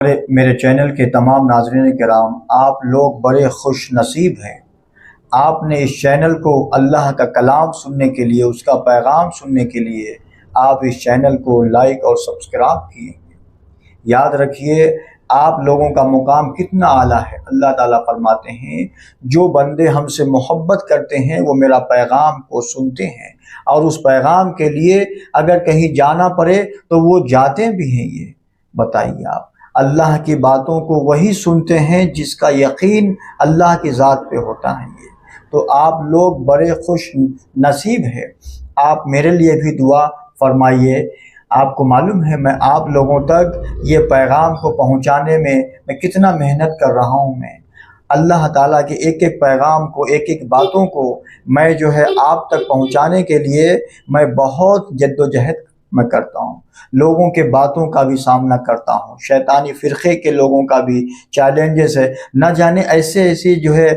میرے چینل کے تمام ناظرین کرام، آپ لوگ بڑے خوش نصیب ہیں۔ آپ نے اس چینل کو اللہ کا کلام سننے کے لیے، اس کا پیغام سننے کے لیے آپ اس چینل کو لائک اور سبسکرائب کیے۔ یاد رکھیے آپ لوگوں کا مقام کتنا اعلیٰ ہے۔ اللہ تعالیٰ فرماتے ہیں جو بندے ہم سے محبت کرتے ہیں وہ میرا پیغام کو سنتے ہیں، اور اس پیغام کے لیے اگر کہیں جانا پڑے تو وہ جاتے بھی ہیں۔ یہ بتائیے آپ اللہ کی باتوں کو وہی سنتے ہیں جس کا یقین اللہ کی ذات پہ ہوتا ہے۔ یہ تو آپ لوگ بڑے خوش نصیب ہیں۔ آپ میرے لیے بھی دعا فرمائیے۔ آپ کو معلوم ہے میں آپ لوگوں تک یہ پیغام کو پہنچانے میں کتنا محنت کر رہا ہوں۔ میں اللہ تعالیٰ کے ایک ایک پیغام کو، ایک ایک باتوں کو میں جو ہے آپ تک پہنچانے کے لیے میں بہت جد و جہد میں کرتا ہوں۔ لوگوں کے باتوں کا بھی سامنا کرتا ہوں، شیطانی فرقے کے لوگوں کا بھی چیلنجز ہے، نہ جانے ایسی جو ہے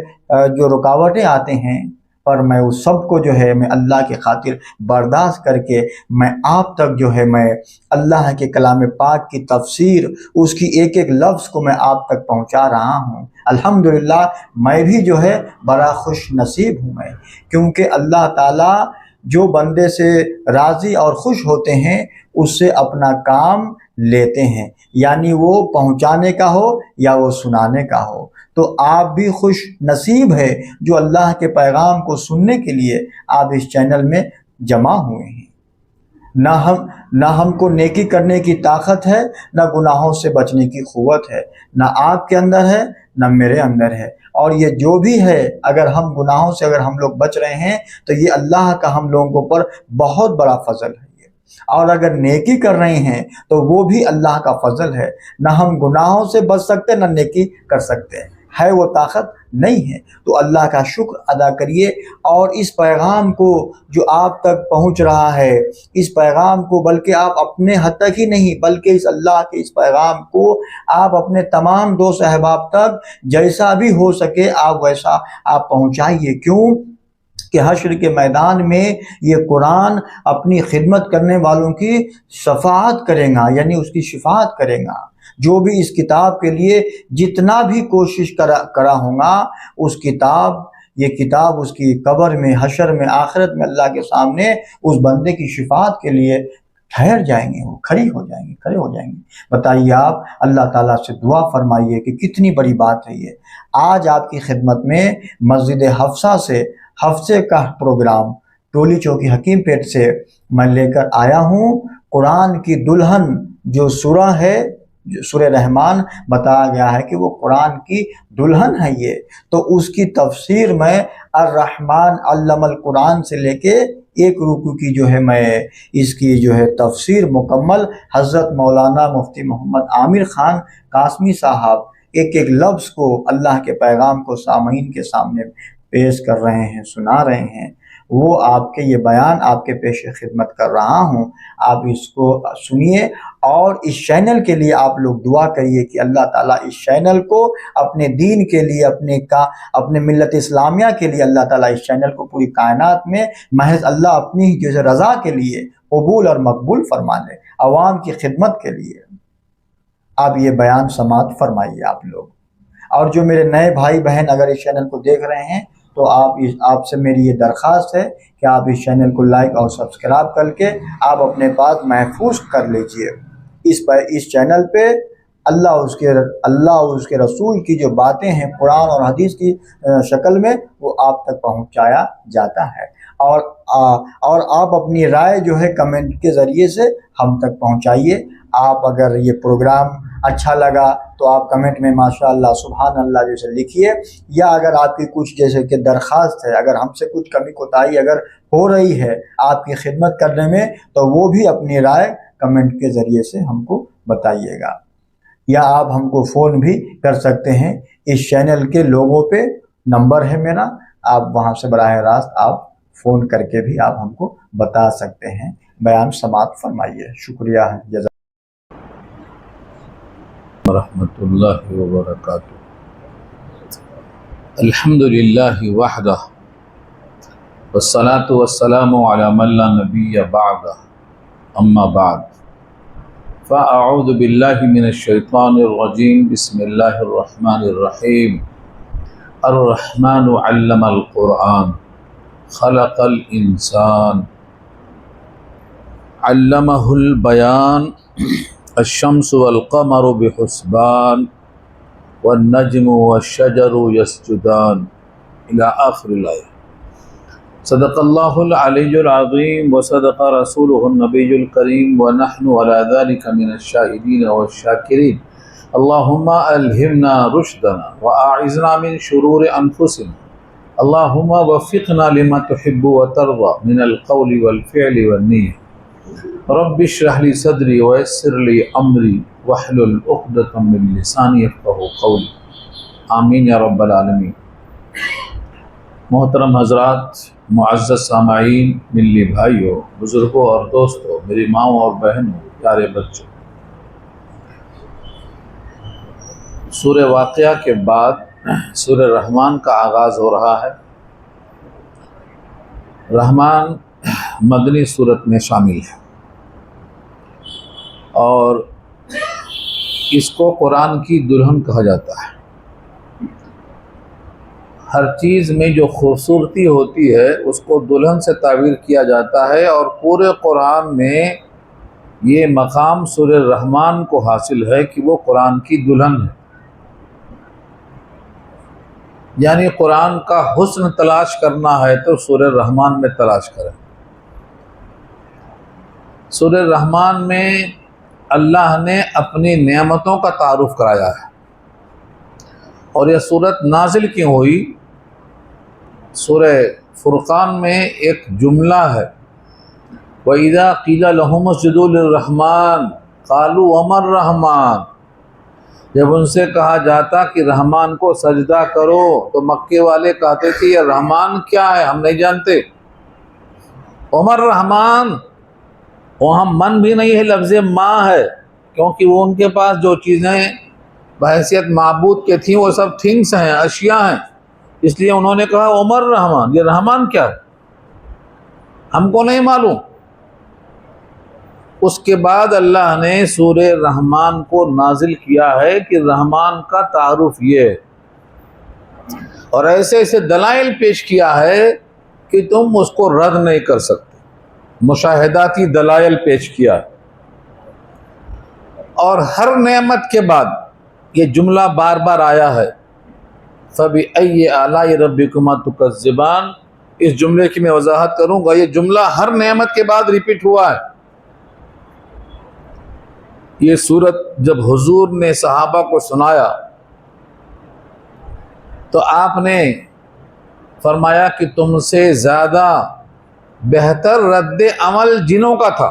جو رکاوٹیں آتے ہیں، پر میں اس سب کو جو ہے میں اللہ کی خاطر برداشت کر کے میں آپ تک جو ہے میں اللہ کے کلام پاک کی تفسیر، اس کی ایک ایک لفظ کو میں آپ تک پہنچا رہا ہوں۔ الحمدللہ میں بھی جو ہے بڑا خوش نصیب ہوں میں، کیونکہ اللہ تعالیٰ جو بندے سے راضی اور خوش ہوتے ہیں اس سے اپنا کام لیتے ہیں، یعنی وہ پہنچانے کا ہو یا وہ سنانے کا ہو۔ تو آپ بھی خوش نصیب ہے جو اللہ کے پیغام کو سننے کے لیے آپ اس چینل میں جمع ہوئے ہیں۔ نہ ہم کو نیکی کرنے کی طاقت ہے، نہ گناہوں سے بچنے کی قوت ہے، نہ آپ کے اندر ہے نہ میرے اندر ہے۔ اور یہ جو بھی ہے، اگر ہم گناہوں سے اگر ہم لوگ بچ رہے ہیں تو یہ اللہ کا ہم لوگوں پر بہت بڑا فضل ہے۔ اور اگر نیکی کر رہے ہیں تو وہ بھی اللہ کا فضل ہے۔ نہ ہم گناہوں سے بچ سکتے نہ نیکی کر سکتے ہے، وہ طاقت نہیں ہے۔ تو اللہ کا شکر ادا کریے، اور اس پیغام کو جو آپ تک پہنچ رہا ہے، اس پیغام کو بلکہ آپ اپنے حد تک ہی نہیں بلکہ اس اللہ کے اس پیغام کو آپ اپنے تمام دوست احباب تک جیسا بھی ہو سکے آپ ویسا آپ پہنچائیے۔ کیوں کہ حشر کے میدان میں یہ قرآن اپنی خدمت کرنے والوں کی شفاعت کرے گا، یعنی اس کی شفاعت کرے گا۔ جو بھی اس کتاب کے لیے جتنا بھی کوشش کرا ہوگا، یہ کتاب اس کی قبر میں، حشر میں، آخرت میں اللہ کے سامنے اس بندے کی شفاعت کے لیے ٹھہر جائیں گے، وہ کھڑے ہو جائیں گے۔ بتائیے آپ اللہ تعالیٰ سے دعا فرمائیے کہ کتنی بڑی بات ہے یہ۔ آج آپ کی خدمت میں مسجد حفصہ سے ہفتے کا پروگرام ٹولی چوکی حکیم پیٹ سے میں لے کر آیا ہوں۔ قرآن کی دلہن جو سورہ ہے، جو سورہ رحمان بتایا گیا ہے کہ وہ قرآن کی دلہن ہے یہ، تو اس کی تفسیر میں الرحمن علم القرآن سے لے کے ایک رکوع کی جو ہے میں اس کی جو ہے تفسیر مکمل حضرت مولانا مفتی محمد عامر خان قاسمی صاحب ایک ایک لفظ کو اللہ کے پیغام کو سامعین کے سامنے پیش کر رہے ہیں، سنا رہے ہیں۔ وہ آپ کے یہ بیان آپ کے پیش خدمت کر رہا ہوں، آپ اس کو سنیے، اور اس چینل کے لیے آپ لوگ دعا کریے کہ اللہ تعالیٰ اس چینل کو اپنے دین کے لیے، اپنے ملت اسلامیہ کے لیے اللہ تعالیٰ اس چینل کو پوری کائنات میں محض اللہ اپنی جو رضا کے لیے قبول اور مقبول فرما لے، عوام کی خدمت کے لیے۔ آپ یہ بیان سماعت فرمائیے آپ لوگ، اور جو میرے نئے بھائی بہن اگر اس چینل کو دیکھ رہے ہیں تو آپ سے میری یہ درخواست ہے کہ آپ اس چینل کو لائک اور سبسکرائب کر کے آپ اپنے پاس محفوظ کر لیجئے۔ اس چینل پہ اللہ اور اس کے رسول کی جو باتیں ہیں قرآن اور حدیث کی شکل میں وہ آپ تک پہنچایا جاتا ہے، اور آپ اپنی رائے جو ہے کمنٹ کے ذریعے سے ہم تک پہنچائیے۔ آپ اگر یہ پروگرام اچھا لگا تو آپ کمنٹ میں ماشاءاللہ سبحان اللہ جیسے لکھیے، یا اگر آپ کی کچھ جیسے کہ درخواست ہے، اگر ہم سے کچھ کمی کوتاہی اگر ہو رہی ہے آپ کی خدمت کرنے میں تو وہ بھی اپنی رائے کمنٹ کے ذریعے سے ہم کو بتائیے گا، یا آپ ہم کو فون بھی کر سکتے ہیں۔ اس چینل کے لوگوں پہ نمبر ہے میرا، آپ وہاں سے براہ راست آپ فون کر کے بھی آپ ہم کو بتا سکتے ہیں۔ بیان سماعت فرمائیے۔ شکریہ ہے، جزاک ورحمۃ اللہ وبرکاتہ۔ الحمد للہ وحدہ والصلاة والسلام علی من لا نبی بعدہ، اما بعد۔ فأعوذ بالله من الشيطان الرجيم بسم الله الرحمن الرحيم الرحمن علم القرآن خلق الإنسان علمه البيان الشمس والقمر بحسبان والنجم والشجر يسجدان إلى آخر الآية. صدق اللہ العلی العظیم وصدق رسولہ النبی الکریم ونحن على ذلك من الشاہدین والشاکرین. اللہم الہمنا رشدنا واعذنا من شرور انفسنا. اللہم وفقنا لما تحب وترضى من القول والفعل والنیة. رب اشرح لي صدری ويسر لي امری واحلل عقدۃ من لسانی یفقہوا قولی. آمین یا رب العالمین. محترم حضرات، معزز سامعین، ملی بھائیوں، بزرگوں اور دوستوں، میری ماؤں اور بہنوں، پیارے بچوں، سورہ واقعہ کے بعد سورہ رحمان کا آغاز ہو رہا ہے. رحمان مدنی صورت میں شامل ہے اور اس کو قرآن کی دلہن کہا جاتا ہے. ہر چیز میں جو خوبصورتی ہوتی ہے اس کو دلہن سے تعبیر کیا جاتا ہے، اور پورے قرآن میں یہ مقام سورہ رحمان کو حاصل ہے کہ وہ قرآن کی دلہن ہے. یعنی قرآن کا حسن تلاش کرنا ہے تو سورہ رحمان میں تلاش کریں. سورہ رحمان میں اللہ نے اپنی نعمتوں کا تعارف کرایا ہے. اور یہ سورت نازل کیوں ہوئی؟ سورہ فرقان میں ایک جملہ ہے، وَإِذَا قِيلَ لَهُمُ اسْجُدُوا لِلرَّحْمَنِ قَالُوا وَمَا الرَّحْمَنُ. جب ان سے کہا جاتا کہ رحمان کو سجدہ کرو تو مکے والے کہتے تھے یہ رحمان کیا ہے، ہم نہیں جانتے. وَمَا الرَّحْمَنُ، وہاں من بھی نہیں ہے، لفظ ماں ہے، کیونکہ وہ ان کے پاس جو چیزیں بحیثیت معبود کے تھیں وہ سب تھنگس ہیں، اشیاء ہیں. اس لیے انہوں نے کہا عمر رحمان، یہ رحمان کیا ہے، ہم کو نہیں معلوم. اس کے بعد اللہ نے سورہ رحمان کو نازل کیا ہے کہ رحمان کا تعارف یہ ہے، اور ایسے ایسے دلائل پیش کیا ہے کہ تم اس کو رد نہیں کر سکتے. مشاہداتی دلائل پیش کیا، اور ہر نعمت کے بعد یہ جملہ بار بار آیا ہے، فَبِأَيِّ آلَاءِ رَبِّكُمَا تُكَذِّبَانِ. اس جملے کی میں وضاحت کروں گا. یہ جملہ ہر نعمت کے بعد ریپیٹ ہوا ہے. یہ سورت جب حضور نے صحابہ کو سنایا تو آپ نے فرمایا کہ تم سے زیادہ بہتر رد عمل جنوں کا تھا.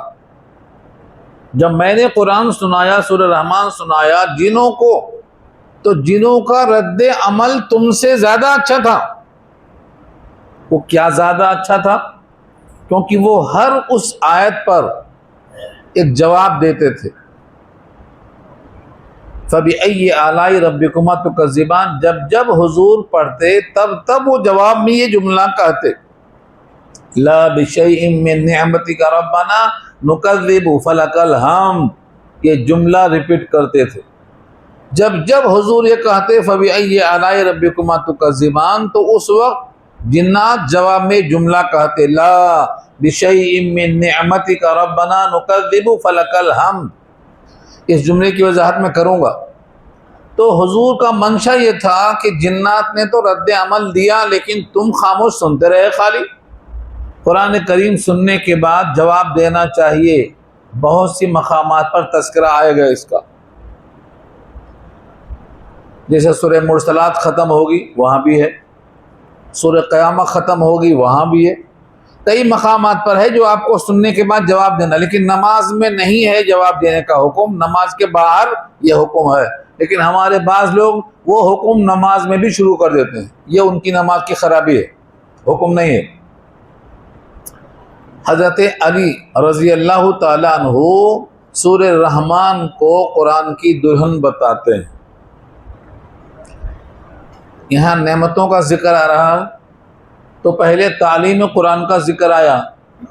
جب میں نے قرآن سنایا، سورہ رحمان سنایا جنوں کو، تو جنوں کا رد عمل تم سے زیادہ اچھا تھا. وہ کیا زیادہ اچھا تھا؟ کیونکہ وہ ہر اس آیت پر ایک جواب دیتے تھے. فَبِأَيِّ آلَاءِ رَبِّكُمَا تُكَذِّبَانِ. جب جب حضور پڑھتے تب وہ جواب میں یہ جملہ کہتے، لَا بِشَيْءٍ مِّن نِعْمَتِكَ رَبَّنَا نُكَذِّبُ فَلَكَ الْحَمْدُ. یہ جملہ ریپیٹ کرتے تھے. جب جب حضور یہ کہتے فَبِأَيِّ آلَاءِ رَبِّكُمَا تُكَذِّبَانِ تو اس وقت جنات جواب میں جملہ کہتے، لَا بِشَيْءٍ مِّن نِعْمَتِكَ رَبَّنَا نُكَذِّبُ فَلَكَ الْحَمْدُ. اس جملے کی وضاحت میں کروں گا. تو حضور کا منشا یہ تھا کہ جنات نے تو رد عمل دیا لیکن تم خاموش سنتے رہے خالی. قرآن کریم سننے کے بعد جواب دینا چاہیے. بہت سی مقامات پر تذکرہ آئے گا اس کا. جیسے سورہ مرسلات ختم ہوگی وہاں بھی ہے، سورہ قیامہ ختم ہوگی وہاں بھی ہے. کئی مقامات پر ہے جو آپ کو سننے کے بعد جواب دینا، لیکن نماز میں نہیں ہے جواب دینے کا حکم. نماز کے باہر یہ حکم ہے، لیکن ہمارے بعض لوگ وہ حکم نماز میں بھی شروع کر دیتے ہیں. یہ ان کی نماز کی خرابی ہے، حکم نہیں ہے. حضرت علی رضی اللہ تعالیٰ عنہ سورہ رحمان کو قرآن کی دلہن بتاتے ہیں. یہاں نعمتوں کا ذکر آ رہا ہے تو پہلے تعلیم قرآن کا ذکر آیا.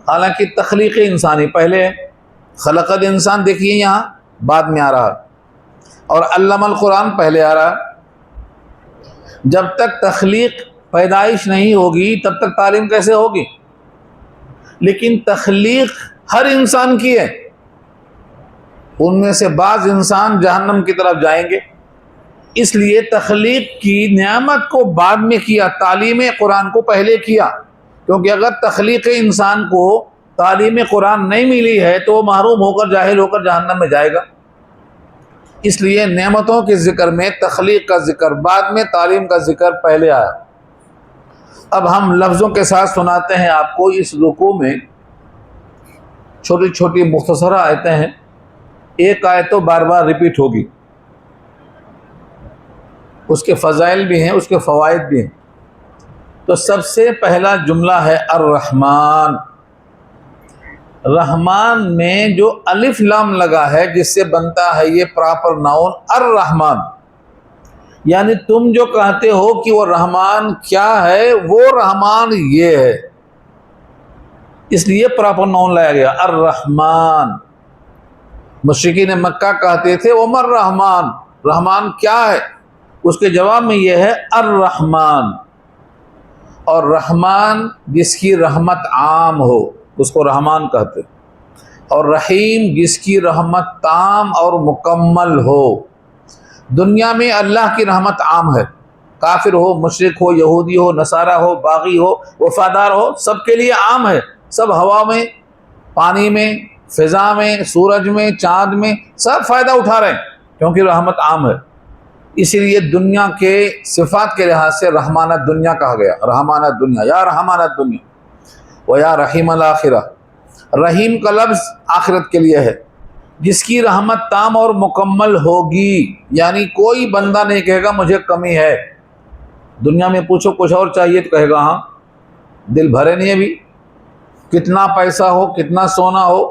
حالانکہ تخلیق انسانی پہلے خلق الانسان دیکھیے یہاں بعد میں آ رہا ہے، اور علم القرآن پہلے آ رہا ہے۔ جب تک تخلیق پیدائش نہیں ہوگی تب تک تعلیم کیسے ہوگی؟ لیکن تخلیق ہر انسان کی ہے، ان میں سے بعض انسان جہنم کی طرف جائیں گے، اس لیے تخلیق کی نعمت کو بعد میں کیا، تعلیم قرآن کو پہلے کیا، کیونکہ اگر تخلیق انسان کو تعلیم قرآن نہیں ملی ہے تو وہ محروم ہو کر جاہل ہو کر جہنم میں جائے گا۔ اس لیے نعمتوں کے ذکر میں تخلیق کا ذکر بعد میں، تعلیم کا ذکر پہلے آیا۔ اب ہم لفظوں کے ساتھ سناتے ہیں آپ کو۔ اس رکوع میں چھوٹی چھوٹی مختصرہ آیتیں ہیں، ایک آیت تو بار بار ریپیٹ ہوگی، اس کے فضائل بھی ہیں، اس کے فوائد بھی ہیں۔ تو سب سے پہلا جملہ ہے الرحمن۔ رحمان میں جو الف لام لگا ہے جس سے بنتا ہے یہ پراپر ناؤن الرحمن، یعنی تم جو کہتے ہو کہ وہ رحمان کیا ہے، وہ رحمان یہ ہے، اس لیے پراپر ناؤن لایا گیا الرحمن۔ مشرکین مکہ کہتے تھے وما الرحمن، رحمان کیا ہے؟ اس کے جواب میں یہ ہے الرحمن۔ اور رحمان جس کی رحمت عام ہو اس کو رحمان کہتے، اور رحیم جس کی رحمت تام اور مکمل ہو۔ دنیا میں اللہ کی رحمت عام ہے، کافر ہو، مشرک ہو، یہودی ہو، نصارہ ہو، باغی ہو، وفادار ہو، سب کے لیے عام ہے۔ سب ہوا میں، پانی میں، فضا میں، سورج میں، چاند میں سب فائدہ اٹھا رہے ہیں کیونکہ رحمت عام ہے۔ اسی لیے دنیا کے صفات کے لحاظ سے رحمان الدنیا کہا گیا، رحمان الدنیا، یا رحمان الدنیا و یا رحیم الآخرہ۔ رحیم کا لفظ آخرت کے لیے ہے، جس کی رحمت تام اور مکمل ہوگی، یعنی کوئی بندہ نہیں کہے گا مجھے کمی ہے۔ دنیا میں پوچھو کچھ اور چاہیے تو کہے گا ہاں، دل بھرے نہیں ابھی، کتنا پیسہ ہو، کتنا سونا ہو،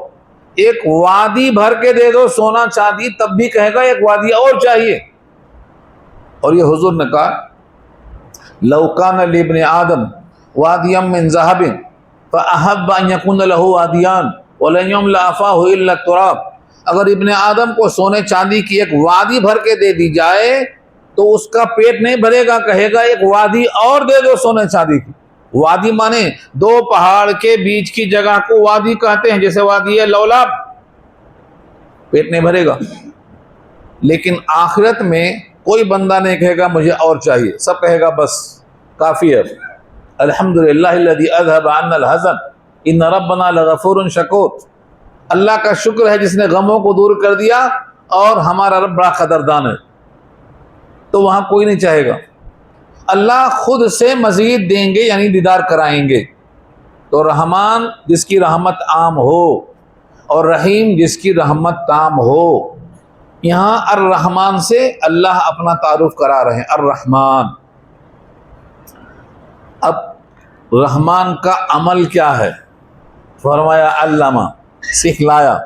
ایک وادی بھر کے دے دو سونا چاندی تب بھی کہے گا ایک وادی اور چاہیے۔ اور یہ حضور نے کہا لو کان لابن آدم وادیا من ذهب فاحب ان يكون له وادیان ولن يملأ فاه الا التراب۔ اگر ابن آدم کو سونے چاندی کی ایک وادی بھر کے دے دی جائے تو اس کا پیٹ نہیں بھرے گا، کہے گا ایک وادی اور دے دو سونے چاندی کی۔ وادی مانے دو پہاڑ کے بیچ کی جگہ کو وادی کہتے ہیں، جیسے وادی ہے لولاب، پیٹ نہیں بھرے گا۔ لیکن آخرت میں کوئی بندہ نہیں کہے گا مجھے اور چاہیے، سب کہے گا بس کافی ہے۔ الحمدللہ الذی اذھب عنا الحزن ان ربنا لغفور شکور۔ اللہ کا شکر ہے جس نے غموں کو دور کر دیا اور ہمارا رب بڑا قدردان ہے۔ تو وہاں کوئی نہیں چاہے گا، اللہ خود سے مزید دیں گے، یعنی دیدار کرائیں گے۔ تو رحمان جس کی رحمت عام ہو اور رحیم جس کی رحمت تام ہو، یہاں الرحمن سے اللہ اپنا تعارف کرا رہے ہیں، الرحمن۔ اب رحمان کا عمل کیا ہے؟ فرمایا علامہ، سکھلایا۔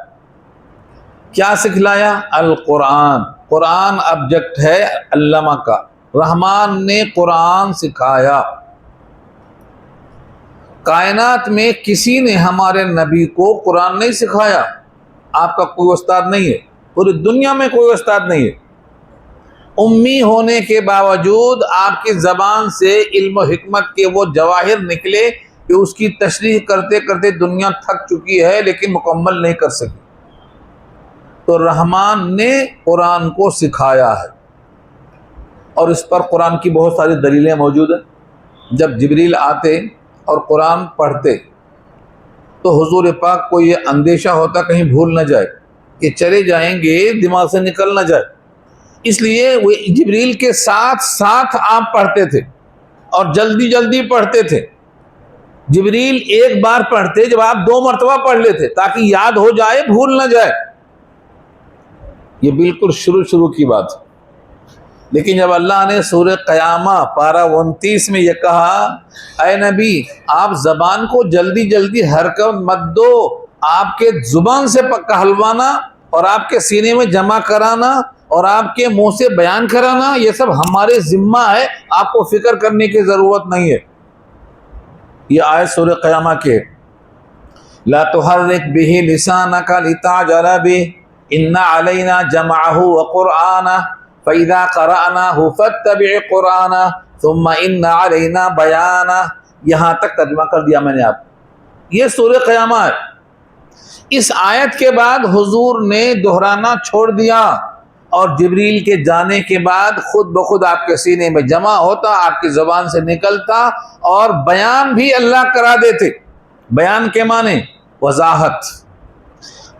کیا سکھلایا؟ القرآن۔ قرآن آبجیکٹ ہے علامہ کا، رحمان نے قرآن سکھایا۔ کائنات میں کسی نے ہمارے نبی کو قرآن نہیں سکھایا، آپ کا کوئی استاد نہیں ہے، پوری دنیا میں کوئی استاد نہیں ہے۔ امی ہونے کے باوجود آپ کی زبان سے علم و حکمت کے وہ جواہر نکلے کہ اس کی تشریح کرتے کرتے دنیا تھک چکی ہے لیکن مکمل نہیں کر سکی۔ تو رحمان نے قرآن کو سکھایا ہے، اور اس پر قرآن کی بہت ساری دلیلیں موجود ہیں۔ جب جبریل آتے اور قرآن پڑھتے تو حضور پاک کو یہ اندیشہ ہوتا کہیں بھول نہ جائے، کہ چلے جائیں گے دماغ سے نکل نہ جائے، اس لیے وہ جبریل کے ساتھ ساتھ آپ پڑھتے تھے اور جلدی جلدی پڑھتے تھے۔ جبریل ایک بار پڑھتے جب آپ 2 مرتبہ پڑھ لیتے تاکہ یاد ہو جائے، بھول نہ جائے۔ یہ بالکل شروع کی بات ہے۔ لیکن جب اللہ نے سورہ قیامہ پارہ 29 میں یہ کہا، اے نبی آپ زبان کو جلدی جلدی حرکت مت دو، آپ کے زبان سے کہلوانا اور آپ کے سینے میں جمع کرانا اور آپ کے منہ سے بیان کرانا یہ سب ہمارے ذمہ ہے، آپ کو فکر کرنے کی ضرورت نہیں ہے۔ یہ آیت سورہ قیامہ کے لا تحرک بہ لسانک لتعجل بہ ان علینا جمعہ وقرآنہ فاذا قرأناہ فاتبع قرآنہ ثم ان علینا بیانہ. یہاں تک ترجمہ کر دیا میں نے آپ کو. یہ سورہ قیامہ ہے. اس آیت کے بعد حضور نے دہرانا چھوڑ دیا اور جبریل کے جانے کے بعد خود بخود آپ کے سینے میں جمع ہوتا، آپ کی زبان سے نکلتا اور بیان بھی اللہ کرا دیتے. بیان کے معنی وضاحت.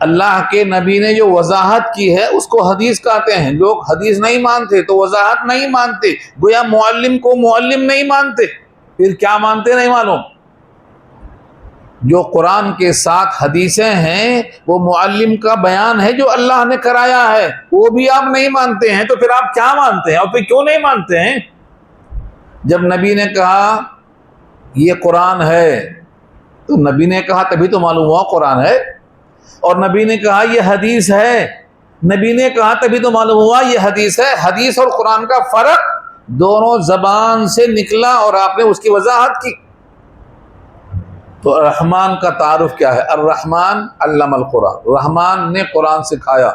اللہ کے نبی نے جو وضاحت کی ہے اس کو حدیث کہتے ہیں. لوگ حدیث نہیں مانتے تو وضاحت نہیں مانتے، گویا معلم کو معلم نہیں مانتے. پھر کیا مانتے نہیں معلوم. جو قرآن کے ساتھ حدیثیں ہیں وہ معلم کا بیان ہے جو اللہ نے کرایا ہے، وہ بھی آپ نہیں مانتے ہیں. تو پھر آپ کیا مانتے ہیں اور پھر کیوں نہیں مانتے ہیں؟ جب نبی نے کہا یہ قرآن ہے تو نبی نے کہا تبھی تو معلوم ہوا قرآن ہے، اور نبی نے کہا یہ حدیث ہے، نبی نے کہا تبھی تو معلوم ہوا یہ حدیث ہے. حدیث اور قرآن کا فرق دونوں زبان سے نکلا اور آپ نے اس کی وضاحت کی. تو الرحمن کا تعارف کیا ہے؟ الرحمن علم القرآن. رحمان نے قرآن سکھایا،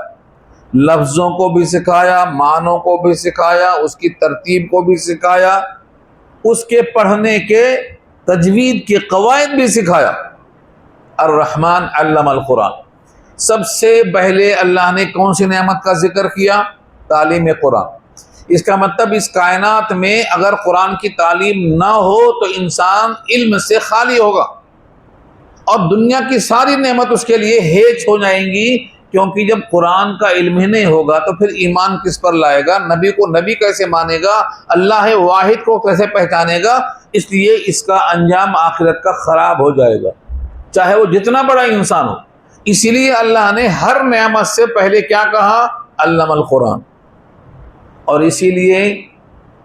لفظوں کو بھی سکھایا، معنوں کو بھی سکھایا، اس کی ترتیب کو بھی سکھایا، اس کے پڑھنے کے تجوید کے قواعد بھی سکھایا. الرحمن علم القرآن. سب سے پہلے اللہ نے کون سی نعمت کا ذکر کیا؟ تعلیم قرآن. اس کا مطلب اس کائنات میں اگر قرآن کی تعلیم نہ ہو تو انسان علم سے خالی ہوگا اور دنیا کی ساری نعمت اس کے لیے ہیچ ہو جائیں گی. کیونکہ جب قرآن کا علم ہی نہیں ہوگا تو پھر ایمان کس پر لائے گا؟ نبی کو نبی کیسے مانے گا؟ اللہ واحد کو کیسے پہچانے گا؟ اس لیے اس کا انجام آخرت کا خراب ہو جائے گا، چاہے وہ جتنا بڑا انسان ہو. اسی لیے اللہ نے ہر نعمت سے پہلے کیا کہا؟ علم القرآن. اور اسی لیے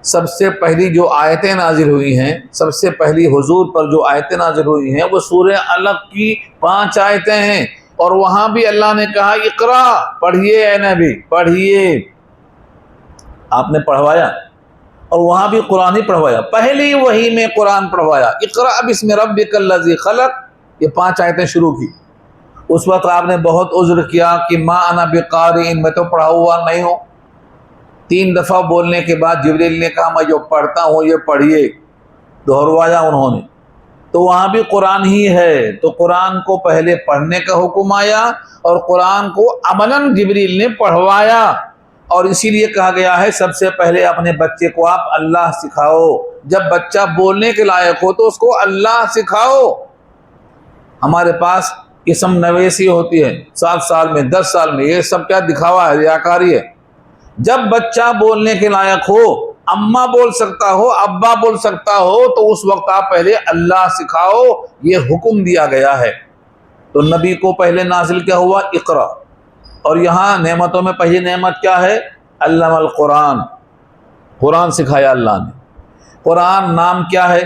سب سے پہلی جو آیتیں نازل ہوئی ہیں، سب سے پہلی حضور پر جو آیتیں نازل ہوئی ہیں وہ سورہ علق کی 5 آیتیں ہیں. اور وہاں بھی اللہ نے کہا اقرا، پڑھیے اے نبی پڑھیے. آپ نے پڑھوایا اور وہاں بھی قرآن ہی پڑھوایا. پہلی وحی میں قرآن پڑھوایا. اقرا بسم ربک الذی خلق، یہ 5 آیتیں شروع کی. اس وقت آپ نے بہت عذر کیا کہ ما انا بقارئ، میں تو پڑھا ہوا نہیں ہوں. 3 دفعہ بولنے کے بعد جبریل نے کہا میں جو پڑھتا ہوں یہ پڑھیے، دہروایا انہوں نے. تو وہاں بھی قرآن ہی ہے. تو قرآن کو پہلے پڑھنے کا حکم آیا اور قرآن کو عملاً جبریل نے پڑھوایا. اور اسی لیے کہا گیا ہے سب سے پہلے اپنے بچے کو آپ اللہ سکھاؤ. جب بچہ بولنے کے لائق ہو تو اس کو اللہ سکھاؤ. ہمارے پاس قسم نویسی ہوتی ہے 7 سال میں 10 سال میں، یہ سب کیا دکھاوا ہے، ریاکاری ہے. جب بچہ بولنے کے لائق ہو، اماں بول سکتا ہو، ابا بول سکتا ہو، تو اس وقت آپ پہلے اللہ سکھاؤ، یہ حکم دیا گیا ہے. تو نبی کو پہلے نازل کیا ہوا؟ اقرا. اور یہاں نعمتوں میں پہلی نعمت کیا ہے؟ علم القرآن. قرآن سکھایا اللہ نے. قرآن نام کیا ہے؟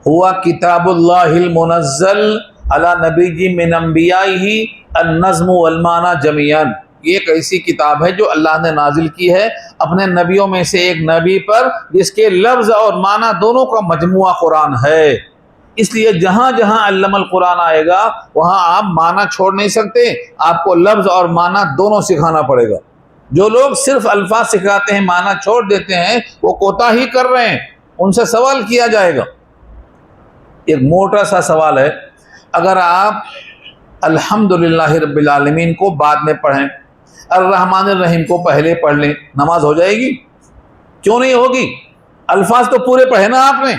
ہوا کتاب اللہ المنزل علی نبی من انبیائہ النظم والمعنی جمیعا. یہ ایک ایسی کتاب ہے جو اللہ نے نازل کی ہے اپنے نبیوں میں سے ایک نبی پر، جس کے لفظ اور معنی دونوں کا مجموعہ قرآن ہے. اس لیے جہاں جہاں علم القرآن آئے گا وہاں آپ معنی چھوڑ نہیں سکتے، آپ کو لفظ اور معنی دونوں سکھانا پڑے گا. جو لوگ صرف الفاظ سکھاتے ہیں معنی چھوڑ دیتے ہیں وہ کوتاہی کر رہے ہیں. ان سے سوال کیا جائے گا. ایک موٹا سا سوال ہے، اگر آپ الحمدللہ رب العالمین کو بعد میں پڑھیں، الرحمن الرحیم کو پہلے پڑھ لیں، نماز ہو جائے گی؟ کیوں نہیں ہوگی؟ الفاظ تو پورے پڑھے نا آپ نے.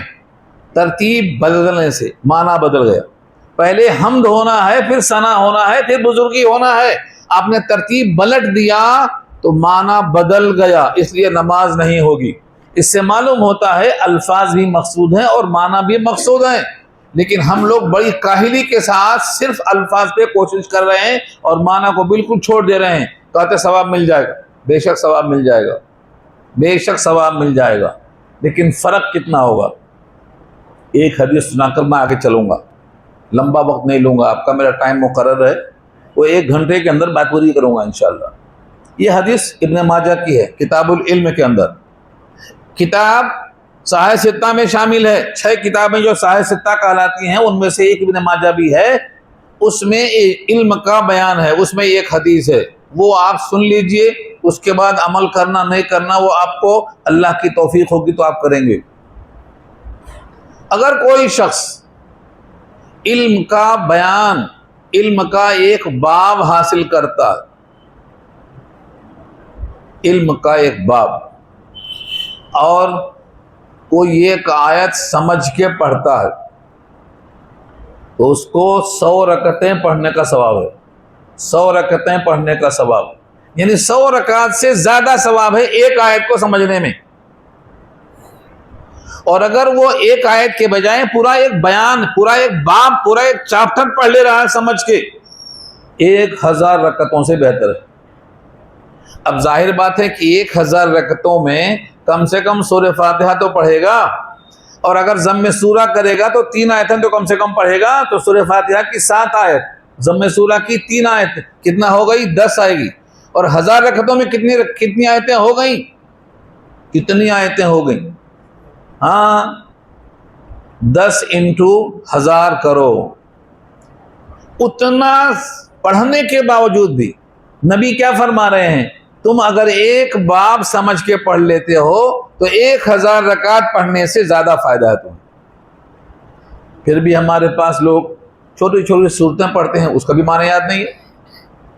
ترتیب بدلنے سے معنی بدل گیا. پہلے حمد ہونا ہے، پھر ثنا ہونا ہے، پھر بزرگی ہونا ہے. آپ نے ترتیب پلٹ دیا تو معنی بدل گیا، اس لیے نماز نہیں ہوگی. اس سے معلوم ہوتا ہے الفاظ بھی مقصود ہیں اور معنی بھی مقصود ہیں. لیکن ہم لوگ بڑی کاہلی کے ساتھ صرف الفاظ پہ کوشش کر رہے ہیں اور معنی کو بالکل چھوڑ دے رہے ہیں. کہتے ثواب مل جائے گا. بے شک ثواب مل جائے گا، بے شک ثواب مل جائے گا. لیکن فرق کتنا ہوگا؟ ایک حدیث سنا کر میں آگے چلوں گا، لمبا وقت نہیں لوں گا آپ کا، میرا ٹائم مقرر ہے، وہ 1 گھنٹے کے اندر بات پوری کروں گا انشاءاللہ. یہ حدیث ابن ماجہ کی ہے کتاب العلم کے اندر. کتاب صحیح 6 میں شامل ہے. 6 کتابیں جو صحیح 6 کہلاتی ہیں ان میں سے ایک ابن ماجہ بھی ہے. اس میں علم کا بیان ہے. اس میں ایک حدیث ہے وہ آپ سن لیجئے، اس کے بعد عمل کرنا نہیں کرنا وہ آپ کو اللہ کی توفیق ہوگی تو آپ کریں گے۔ اگر کوئی شخص علم کا بیان، علم کا ایک باب حاصل کرتا ہے، علم کا ایک باب، اور کوئی ایک آیت سمجھ کے پڑھتا ہے تو اس کو 100 رکعتیں پڑھنے کا ثواب ہے، 100 رکعتیں پڑھنے کا ثواب، یعنی 100 رکعت سے زیادہ ثواب ہے ایک آیت کو سمجھنے میں۔ اور اگر وہ ایک آیت کے بجائے پورا ایک بیان، پورا ایک باب، پورا ایک چیپٹر پڑھ لے رہا ہے سمجھ کے، 1000 رکعتوں سے بہتر ہے۔ اب ظاہر بات ہے کہ 1000 رکعتوں میں کم سے کم سورہ فاتحہ تو پڑھے گا، اور اگر ضم سورہ کرے گا تو 3 آیتیں تو کم سے کم پڑھے گا، تو سورہ فاتحہ کی 7 آیت، ضم سورہ کی 3 آیت، کتنا ہو گئی؟ 10 آئے گی۔ اور 1000 رکعتوں میں کتنی آیتیں ہو گئیں؟ کتنی آیتیں ہو گئیں؟ ہاں 10 انٹو 1000 کرو۔ اتنا پڑھنے کے باوجود بھی نبی کیا فرما رہے ہیں؟ تم اگر ایک باب سمجھ کے پڑھ لیتے ہو تو 1000 رکعت پڑھنے سے زیادہ فائدہ ہے تمہیں۔ پھر بھی ہمارے پاس لوگ چھوٹی چھوٹی صورتیں پڑھتے ہیں، اس کا بھی معنی یاد نہیں ہے،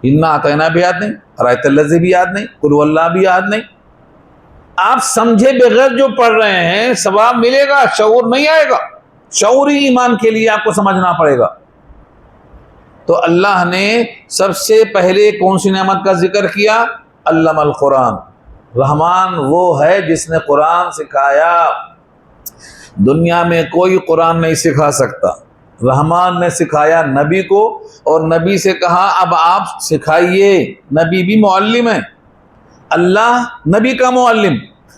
انا اعطیناک بھی یاد نہیں، آیت الذی بھی یاد نہیں، قل هو اللہ بھی یاد نہیں۔ آپ سمجھے بغیر جو پڑھ رہے ہیں ثواب ملے گا، شعور نہیں آئے گا۔ شعوری ایمان کے لیے آپ کو سمجھنا پڑے گا۔ تو اللہ نے سب سے پہلے کون سی نعمت کا ذکر کیا؟ علم القرآن۔ رحمان وہ ہے جس نے قرآن سکھایا، دنیا میں کوئی قرآن نہیں سکھا سکتا۔ رحمان نے سکھایا نبی کو، اور نبی سے کہا اب آپ سکھائیے۔ نبی بھی معلم ہے، اللہ نبی کا معلم،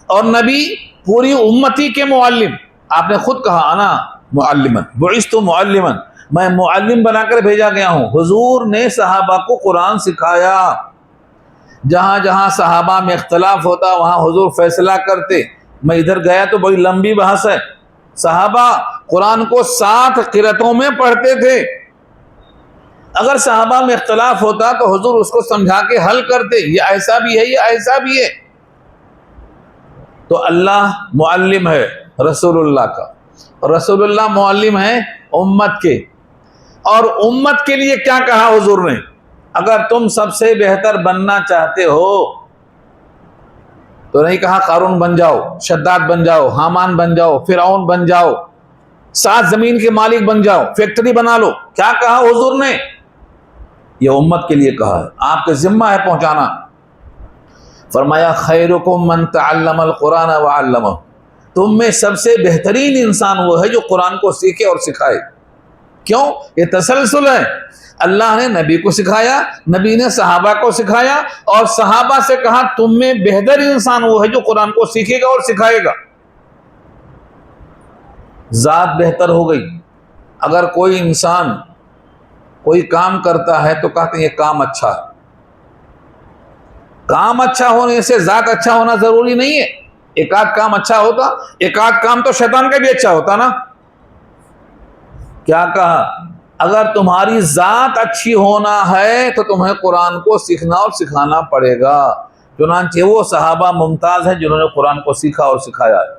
اور نبی پوری امتی کے معلم۔ آپ نے خود کہا انا معلما بعثت معلما، میں معلم بنا کر بھیجا گیا ہوں۔ حضور نے صحابہ کو قرآن سکھایا، جہاں جہاں صحابہ میں اختلاف ہوتا وہاں حضور فیصلہ کرتے۔ میں ادھر گیا تو بڑی لمبی بحث ہے، صحابہ قرآن کو 7 قرأتوں میں پڑھتے تھے۔ اگر صحابہ میں اختلاف ہوتا تو حضور اس کو سمجھا کے حل کرتے، یہ ایسا بھی ہے، یہ ایسا بھی ہے۔ تو اللہ معلم ہے رسول اللہ کا، رسول اللہ معلم ہے امت کے۔ اور امت کے لیے کیا کہا حضور نے؟ اگر تم سب سے بہتر بننا چاہتے ہو تو نہیں کہا قارون بن جاؤ، شداد بن جاؤ، حامان بن جاؤ، فرعون بن جاؤ، 7 زمین کے مالک بن جاؤ، فیکٹری بنا لو۔ کیا کہا حضور نے؟ یہ امت کے لیے کہا ہے، آپ کے ذمہ ہے پہنچانا۔ فرمایا خیرکم من تعلم القرآن وعلمہ، تم میں سب سے بہترین انسان وہ ہے جو قرآن کو سیکھے اور سکھائے۔ کیوں؟ یہ تسلسل ہے، اللہ نے نبی کو سکھایا، نبی نے صحابہ کو سکھایا، اور صحابہ سے کہا تم میں بہتر انسان وہ ہے جو قرآن کو سیکھے گا اور سکھائے گا۔ ذات بہتر ہو گئی۔ اگر کوئی انسان کوئی کام کرتا ہے تو کہتے ہیں یہ کام اچھا ہے۔ کام اچھا ہونے سے ذات اچھا ہونا ضروری نہیں ہے۔ ایک آدھ کام اچھا ہوتا، ایک آدھ کام تو شیطان کا بھی اچھا ہوتا نا۔ کیا کہا؟ اگر تمہاری ذات اچھی ہونا ہے تو تمہیں قرآن کو سیکھنا اور سکھانا پڑے گا۔ چنانچہ وہ صحابہ ممتاز ہیں جنہوں نے قرآن کو سیکھا اور سکھایا ہے،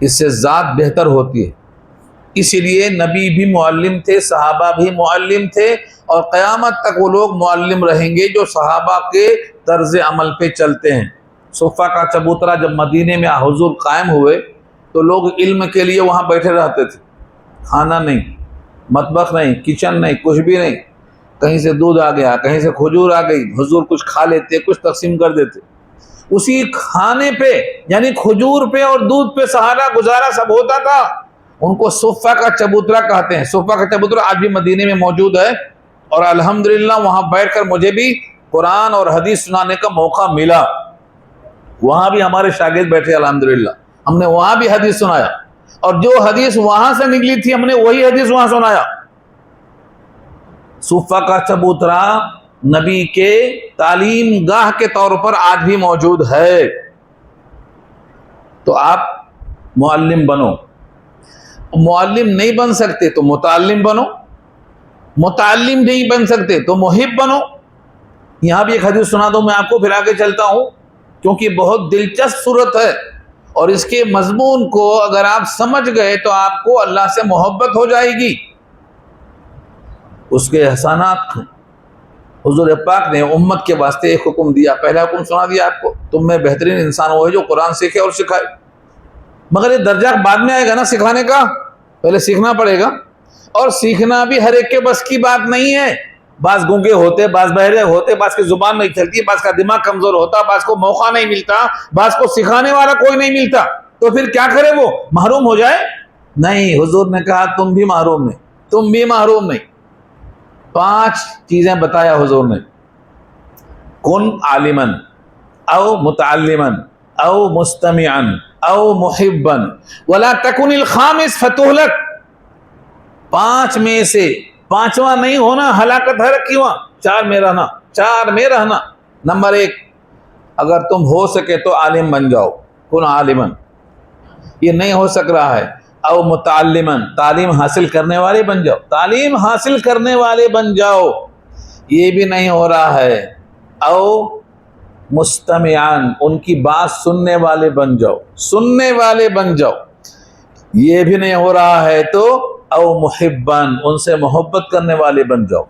اس سے ذات بہتر ہوتی ہے۔ اسی لیے نبی بھی معلم تھے، صحابہ بھی معلم تھے، اور قیامت تک وہ لوگ معلم رہیں گے جو صحابہ کے طرز عمل پہ چلتے ہیں۔ صفہ کا چبوترا جب مدینے میں حضور قائم ہوئے تو لوگ علم کے لیے وہاں بیٹھے رہتے تھے، کھانا نہیں، مطبخ نہیں، کچن نہیں، کچھ بھی نہیں۔ کہیں سے دودھ آ گیا، کہیں سے کھجور آ گئی، حضور کچھ کھا لیتے، کچھ تقسیم کر دیتے۔ اسی کھانے پہ یعنی کھجور پہ اور دودھ پہ سہارا گزارا سب ہوتا تھا۔ ان کو صفہ کا چبوترا کہتے ہیں۔ صفہ کا چبوترا آج بھی مدینے میں موجود ہے، اور الحمدللہ وہاں بیٹھ کر مجھے بھی قرآن اور حدیث سنانے کا موقع ملا۔ وہاں بھی ہمارے شاگرد بیٹھے الحمدللہ، ہم نے وہاں بھی حدیث سنایا، اور جو حدیث وہاں سے نکلی تھی ہم نے وہی حدیث وہاں سنایا۔ صفہ کا چبوترا نبی کے تعلیم گاہ کے طور پر آج بھی موجود ہے۔ تو آپ معلم بنو، معلم نہیں بن سکتے تو متعلم بنو، متعلم نہیں بن سکتے تو محب بنو۔ یہاں بھی ایک حدیث سنا دوں میں آپ کو، پھر آگے چلتا ہوں، کیونکہ بہت دلچسپ صورت ہے، اور اس کے مضمون کو اگر آپ سمجھ گئے تو آپ کو اللہ سے محبت ہو جائے گی۔ اس کے احسانات ہیں۔ حضور پاک نے امت کے واسطے ایک حکم دیا، پہلا حکم سنا دیا آپ کو، تم میں بہترین انسان وہ ہے جو قرآن سیکھے اور سکھائے۔ مگر یہ درجہ بعد میں آئے گا نا سکھانے کا، پہلے سیکھنا پڑے گا، اور سیکھنا بھی ہر ایک کے بس کی بات نہیں ہے۔ بعض گونگے ہوتے، بعض بہرے ہوتے، بعض کی زبان نہیں چلتی، بعض کا دماغ کمزور ہوتا، بعض کو موقع نہیں ملتا، بعض کو سکھانے والا کوئی نہیں ملتا، تو پھر کیا کرے وہ؟ محروم ہو جائے؟ نہیں، حضور نے کہا تم بھی محروم نہیں، تم بھی محروم نہیں۔ 5 چیزیں بتایا حضور نے، کن عالما او متعلما او مستمعا او محبا ولا تکن الخامس فتہلک۔ 5 میں سے 5واں نہیں ہونا، ہلاکت ہے رکھی وہاں، 4 میں رہنا، 4 میں رہنا۔ نمبر 1، اگر تم ہو سکے تو عالم بن جاؤ، کن عالما، یہ نہیں ہو سک رہا ہے، او متعلما، تعلیم حاصل کرنے والے بن جاؤ، تعلیم حاصل کرنے والے بن جاؤ، یہ بھی نہیں ہو رہا ہے، او مستمعان، ان کی بات سننے والے بن جاؤ، سننے والے بن جاؤ، یہ بھی نہیں ہو رہا ہے تو او محبان، ان سے محبت کرنے والے بن جاؤ۔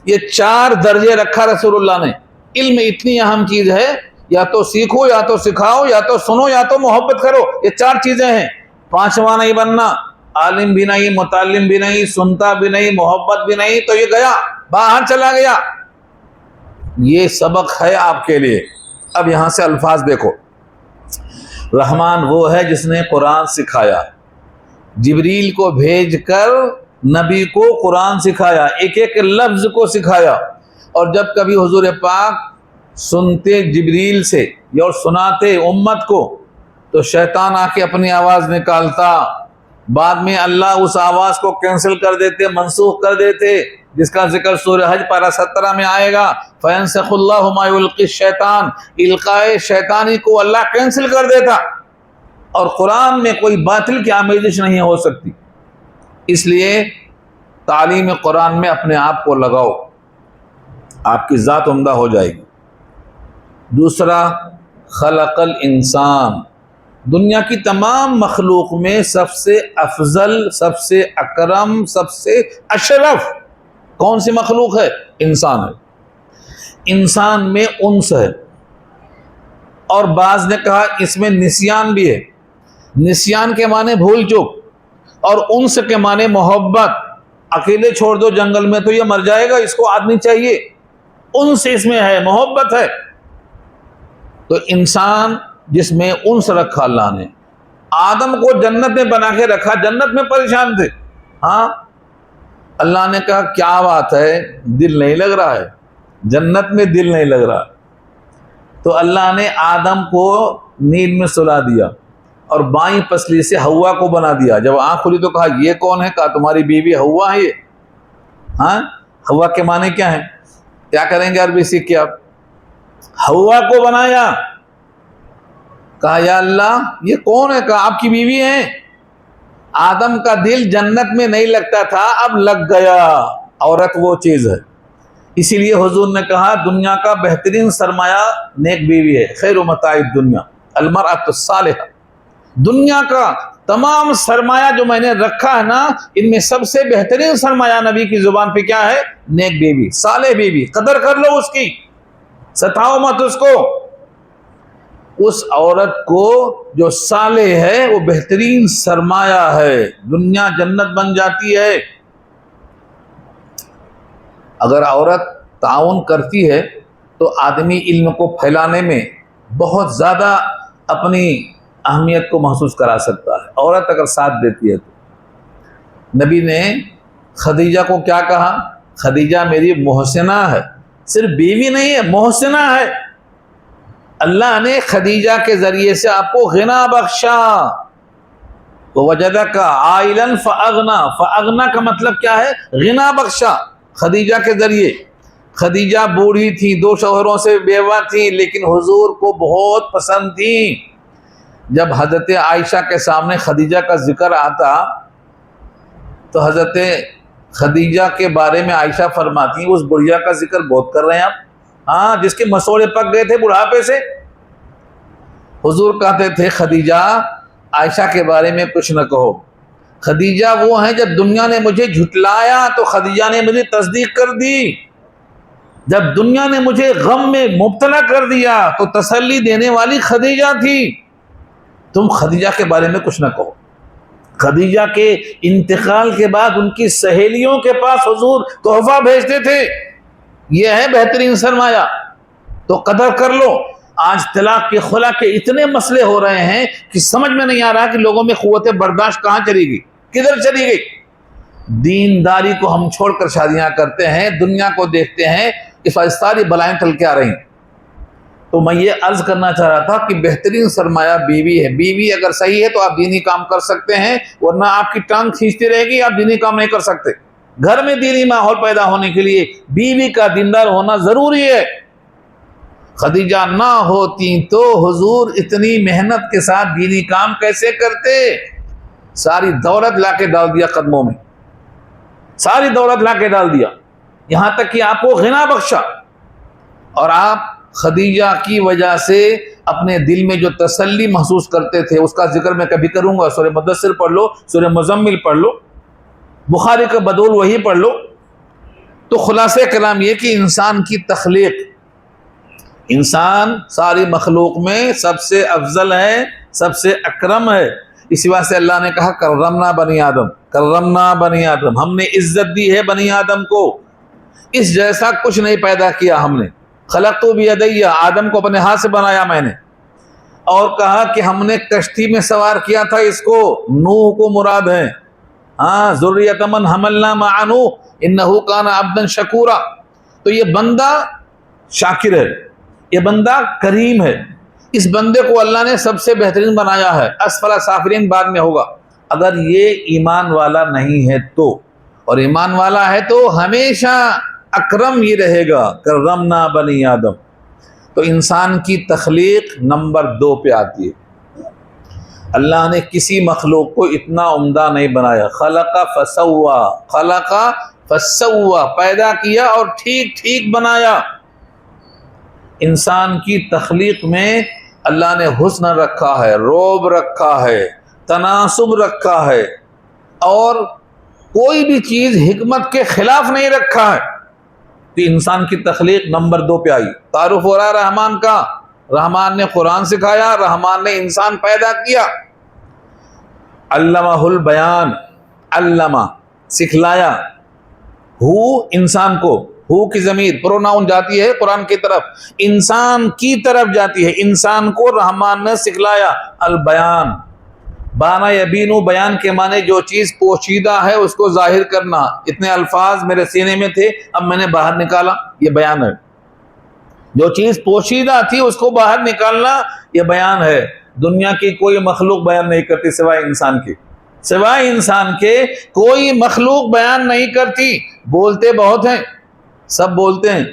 یہ 4 درجے رکھا رسول اللہ نے۔ علم اتنی اہم چیز ہے، یا تو سیکھو، یا تو سکھاؤ، یا تو سنو، یا تو محبت کرو، یہ 4 چیزیں ہیں۔ 5واں نہیں بننا، عالم بھی نہیں، متعلم بھی نہیں، سنتا بھی نہیں، محبت بھی نہیں، تو یہ گیا، باہر چلا گیا۔ یہ سبق ہے آپ کے لیے۔ اب یہاں سے الفاظ دیکھو، رحمان وہ ہے جس نے قرآن سکھایا، جبریل کو بھیج کر نبی کو قرآن سکھایا، ایک ایک لفظ کو سکھایا، اور جب کبھی حضور پاک سنتے جبریل سے یا سناتے امت کو تو شیطان آ کے اپنی آواز نکالتا، بعد میں اللہ اس آواز کو کینسل کر دیتے، منسوخ کر دیتے، جس کا ذکر سورہ حج پارہ 17 میں آئے گا، فَيَنْسَخُ اللَّهُ مَا يُلْقِي الشَّيْطَانِ، القائے شیطانی کو اللہ کینسل کر دیتا، اور قرآن میں کوئی باطل کی آمیزش نہیں ہو سکتی۔ اس لیے تعلیم قرآن میں اپنے آپ کو لگاؤ، آپ کی ذات عمدہ ہو جائے گی۔ دوسرا، خلق الانسان، دنیا کی تمام مخلوق میں سب سے افضل، سب سے اکرم، سب سے اشرف کون سی مخلوق ہے؟ انسان ہے۔ انسان میں انس ہے، اور بعض نے کہا اس میں نسیان بھی ہے۔ نسیان کے معنی بھول چوک، اور انس کے معنی محبت۔ اکیلے چھوڑ دو جنگل میں تو یہ مر جائے گا، اس کو آدمی چاہیے، انس اس میں ہے، محبت ہے۔ تو انسان جس میں انس رکھا اللہ نے، آدم کو جنت میں بنا کے رکھا، جنت میں پریشان تھے، ہاں اللہ نے کہا کیا بات ہے، دل نہیں لگ رہا ہے، جنت میں دل نہیں لگ رہا، تو اللہ نے آدم کو نیند میں سلا دیا، اور بائیں پسلی سے ہوا کو بنا دیا۔ جب آنکھ کھلی تو کہا یہ کون ہے؟ کہا تمہاری بیوی ہوا ہے یہ۔ ہاں، ہوا کے معنی کیا ہے؟ کیا کریں گے عربی سیکھ کے آپ؟ ہوا کو بنایا، کہا یا اللہ یہ کون ہے؟ کہا آپ کی بیوی ہے۔ آدم کا دل جنت میں نہیں لگتا تھا، اب لگ گیا۔ عورت وہ چیز ہے، اسی لیے حضور نے کہا دنیا کا بہترین سرمایہ نیک بیوی ہے، خیر متاع الدنیا المرأۃ الصالحہ۔ دنیا کا تمام سرمایہ جو میں نے رکھا ہے نا، ان میں سب سے بہترین سرمایہ نبی کی زبان پہ کیا ہے؟ نیک بیوی، صالح بیوی۔ قدر کر لو اس کی، ستاؤ مت اس کو۔ اس عورت کو جو صالح ہے وہ بہترین سرمایہ ہے، دنیا جنت بن جاتی ہے۔ اگر عورت تعاون کرتی ہے تو آدمی علم کو پھیلانے میں بہت زیادہ اپنی اہمیت کو محسوس کرا سکتا ہے، عورت اگر ساتھ دیتی ہے تو۔ نبی نے خدیجہ کو کیا کہا؟ خدیجہ میری محسنہ ہے، صرف بیوی نہیں ہے، محسنہ ہے۔ اللہ نے خدیجہ کے ذریعے سے آپ کو غنا بخشا۔ وَوَجَدَكَ عَائِلًا فَأَغْنَا، فَأَغْنَا کا مطلب کیا ہے؟ غنا بخشا خدیجہ کے ذریعے۔ خدیجہ بوڑھی تھی، 2 شوہروں سے بیوہ تھی، لیکن حضور کو بہت پسند تھی۔ جب حضرت عائشہ کے سامنے خدیجہ کا ذکر آتا تو حضرت خدیجہ کے بارے میں عائشہ فرماتی ہیں اس بڑھیا کا ذکر بہت کر رہے ہیں آپ، ہاں جس کے مسوڑے پک گئے تھے بڑھاپے سے. حضور کہتے تھے خدیجہ عائشہ کے بارے میں کچھ نہ کہو. خدیجہ وہ ہیں جب دنیا نے مجھے جھٹلایا تو خدیجہ نے مجھے تصدیق کر دی. جب دنیا نے مجھے غم میں مبتلا کر دیا تو تسلی دینے والی خدیجہ تھی. تم خدیجہ کے بارے میں کچھ نہ کہو. خدیجہ کے انتقال کے بعد ان کی سہیلیوں کے پاس حضور تحفہ بھیجتے تھے. یہ ہے بہترین سرمایہ. تو قدر کر لو. آج طلاق کے خلا کے اتنے مسئلے ہو رہے ہیں کہ سمجھ میں نہیں آ رہا کہ لوگوں میں قوت برداشت کہاں چلی گئی, کدھر چلی گئی. دینداری کو ہم چھوڑ کر شادیاں کرتے ہیں, دنیا کو دیکھتے ہیں, اس وقت ساری بلائیں ٹل کے آ رہی ہیں. تو میں یہ عرض کرنا چاہ رہا تھا کہ بہترین سرمایہ بیوی ہے. بیوی اگر صحیح ہے تو آپ دینی کام کر سکتے ہیں, ورنہ آپ کی ٹانگ کھینچتی رہے گی, آپ دینی کام نہیں کر سکتے. گھر میں دینی ماحول پیدا ہونے کے لیے بیوی کا دیندار ہونا ضروری ہے. خدیجہ نہ ہوتی تو حضور اتنی محنت کے ساتھ دینی کام کیسے کرتے. ساری دولت لا کے ڈال دیا قدموں میں, ساری دولت لا کے ڈال دیا, یہاں تک کہ آپ کو غنا بخشا. اور آپ خدیجہ کی وجہ سے اپنے دل میں جو تسلی محسوس کرتے تھے, اس کا ذکر میں کبھی کروں گا. سورہ مدثر پڑھ لو, سورہ مزمل پڑھ لو, بخاری کا بدول وہی پڑھ لو. تو خلاصہ کلام یہ کہ انسان کی تخلیق, انسان ساری مخلوق میں سب سے افضل ہے, سب سے اکرم ہے. اسی وجہ سے اللہ نے کہا کرمنا بنی آدم, کرمنا بنی آدم, ہم نے عزت دی ہے بنی آدم کو. اس جیسا کچھ نہیں پیدا کیا ہم نے. خلقت بیدی, آدم کو اپنے ہاتھ سے بنایا میں نے. اور کہا کہ ہم نے کشتی میں سوار کیا تھا اس کو, نوح کو مراد ہے. ہاں ذریۃ من حملنا مع نوح انہ کان عبدا شکورا. تو یہ بندہ شاکر ہے, یہ بندہ کریم ہے. اس بندے کو اللہ نے سب سے بہترین بنایا ہے. اسفل سافلین بعد میں ہوگا. اگر یہ ایمان والا نہیں ہے تو, اور ایمان والا ہے تو ہمیشہ اکرم ہی رہے گا. کرمنا بنی آدم. تو انسان کی تخلیق نمبر 2 پہ آتی ہے. اللہ نے کسی مخلوق کو اتنا عمدہ نہیں بنایا. خلق فسوا, خلق فسوا, پیدا کیا اور ٹھیک ٹھیک بنایا. انسان کی تخلیق میں اللہ نے حسن رکھا ہے, روب رکھا ہے, تناسب رکھا ہے, اور کوئی بھی چیز حکمت کے خلاف نہیں رکھا ہے. تو انسان کی تخلیق نمبر 2 پہ آئی. تعارف ہو رہا ہے رحمان کا. رحمان نے قرآن سکھایا, رحمان نے انسان پیدا کیا. علمہ البیان, علمہ سکھلایا. ہو انسان کو, ہو کی ضمیر پروناؤن جاتی ہے قرآن کی طرف, انسان کی طرف جاتی ہے. انسان کو رحمان نے سکھلایا. البیان, بانا یبینو, بیان کے معنی جو چیز پوشیدہ ہے اس کو ظاہر کرنا. اتنے الفاظ میرے سینے میں تھے, اب میں نے باہر نکالا, یہ بیان ہے. جو چیز پوشیدہ تھی اس کو باہر نکالنا, یہ بیان ہے. دنیا کی کوئی مخلوق بیان نہیں کرتی سوائے انسان کی. سوائے انسان کے کوئی مخلوق بیان نہیں کرتی. بولتے بہت ہیں, سب بولتے ہیں,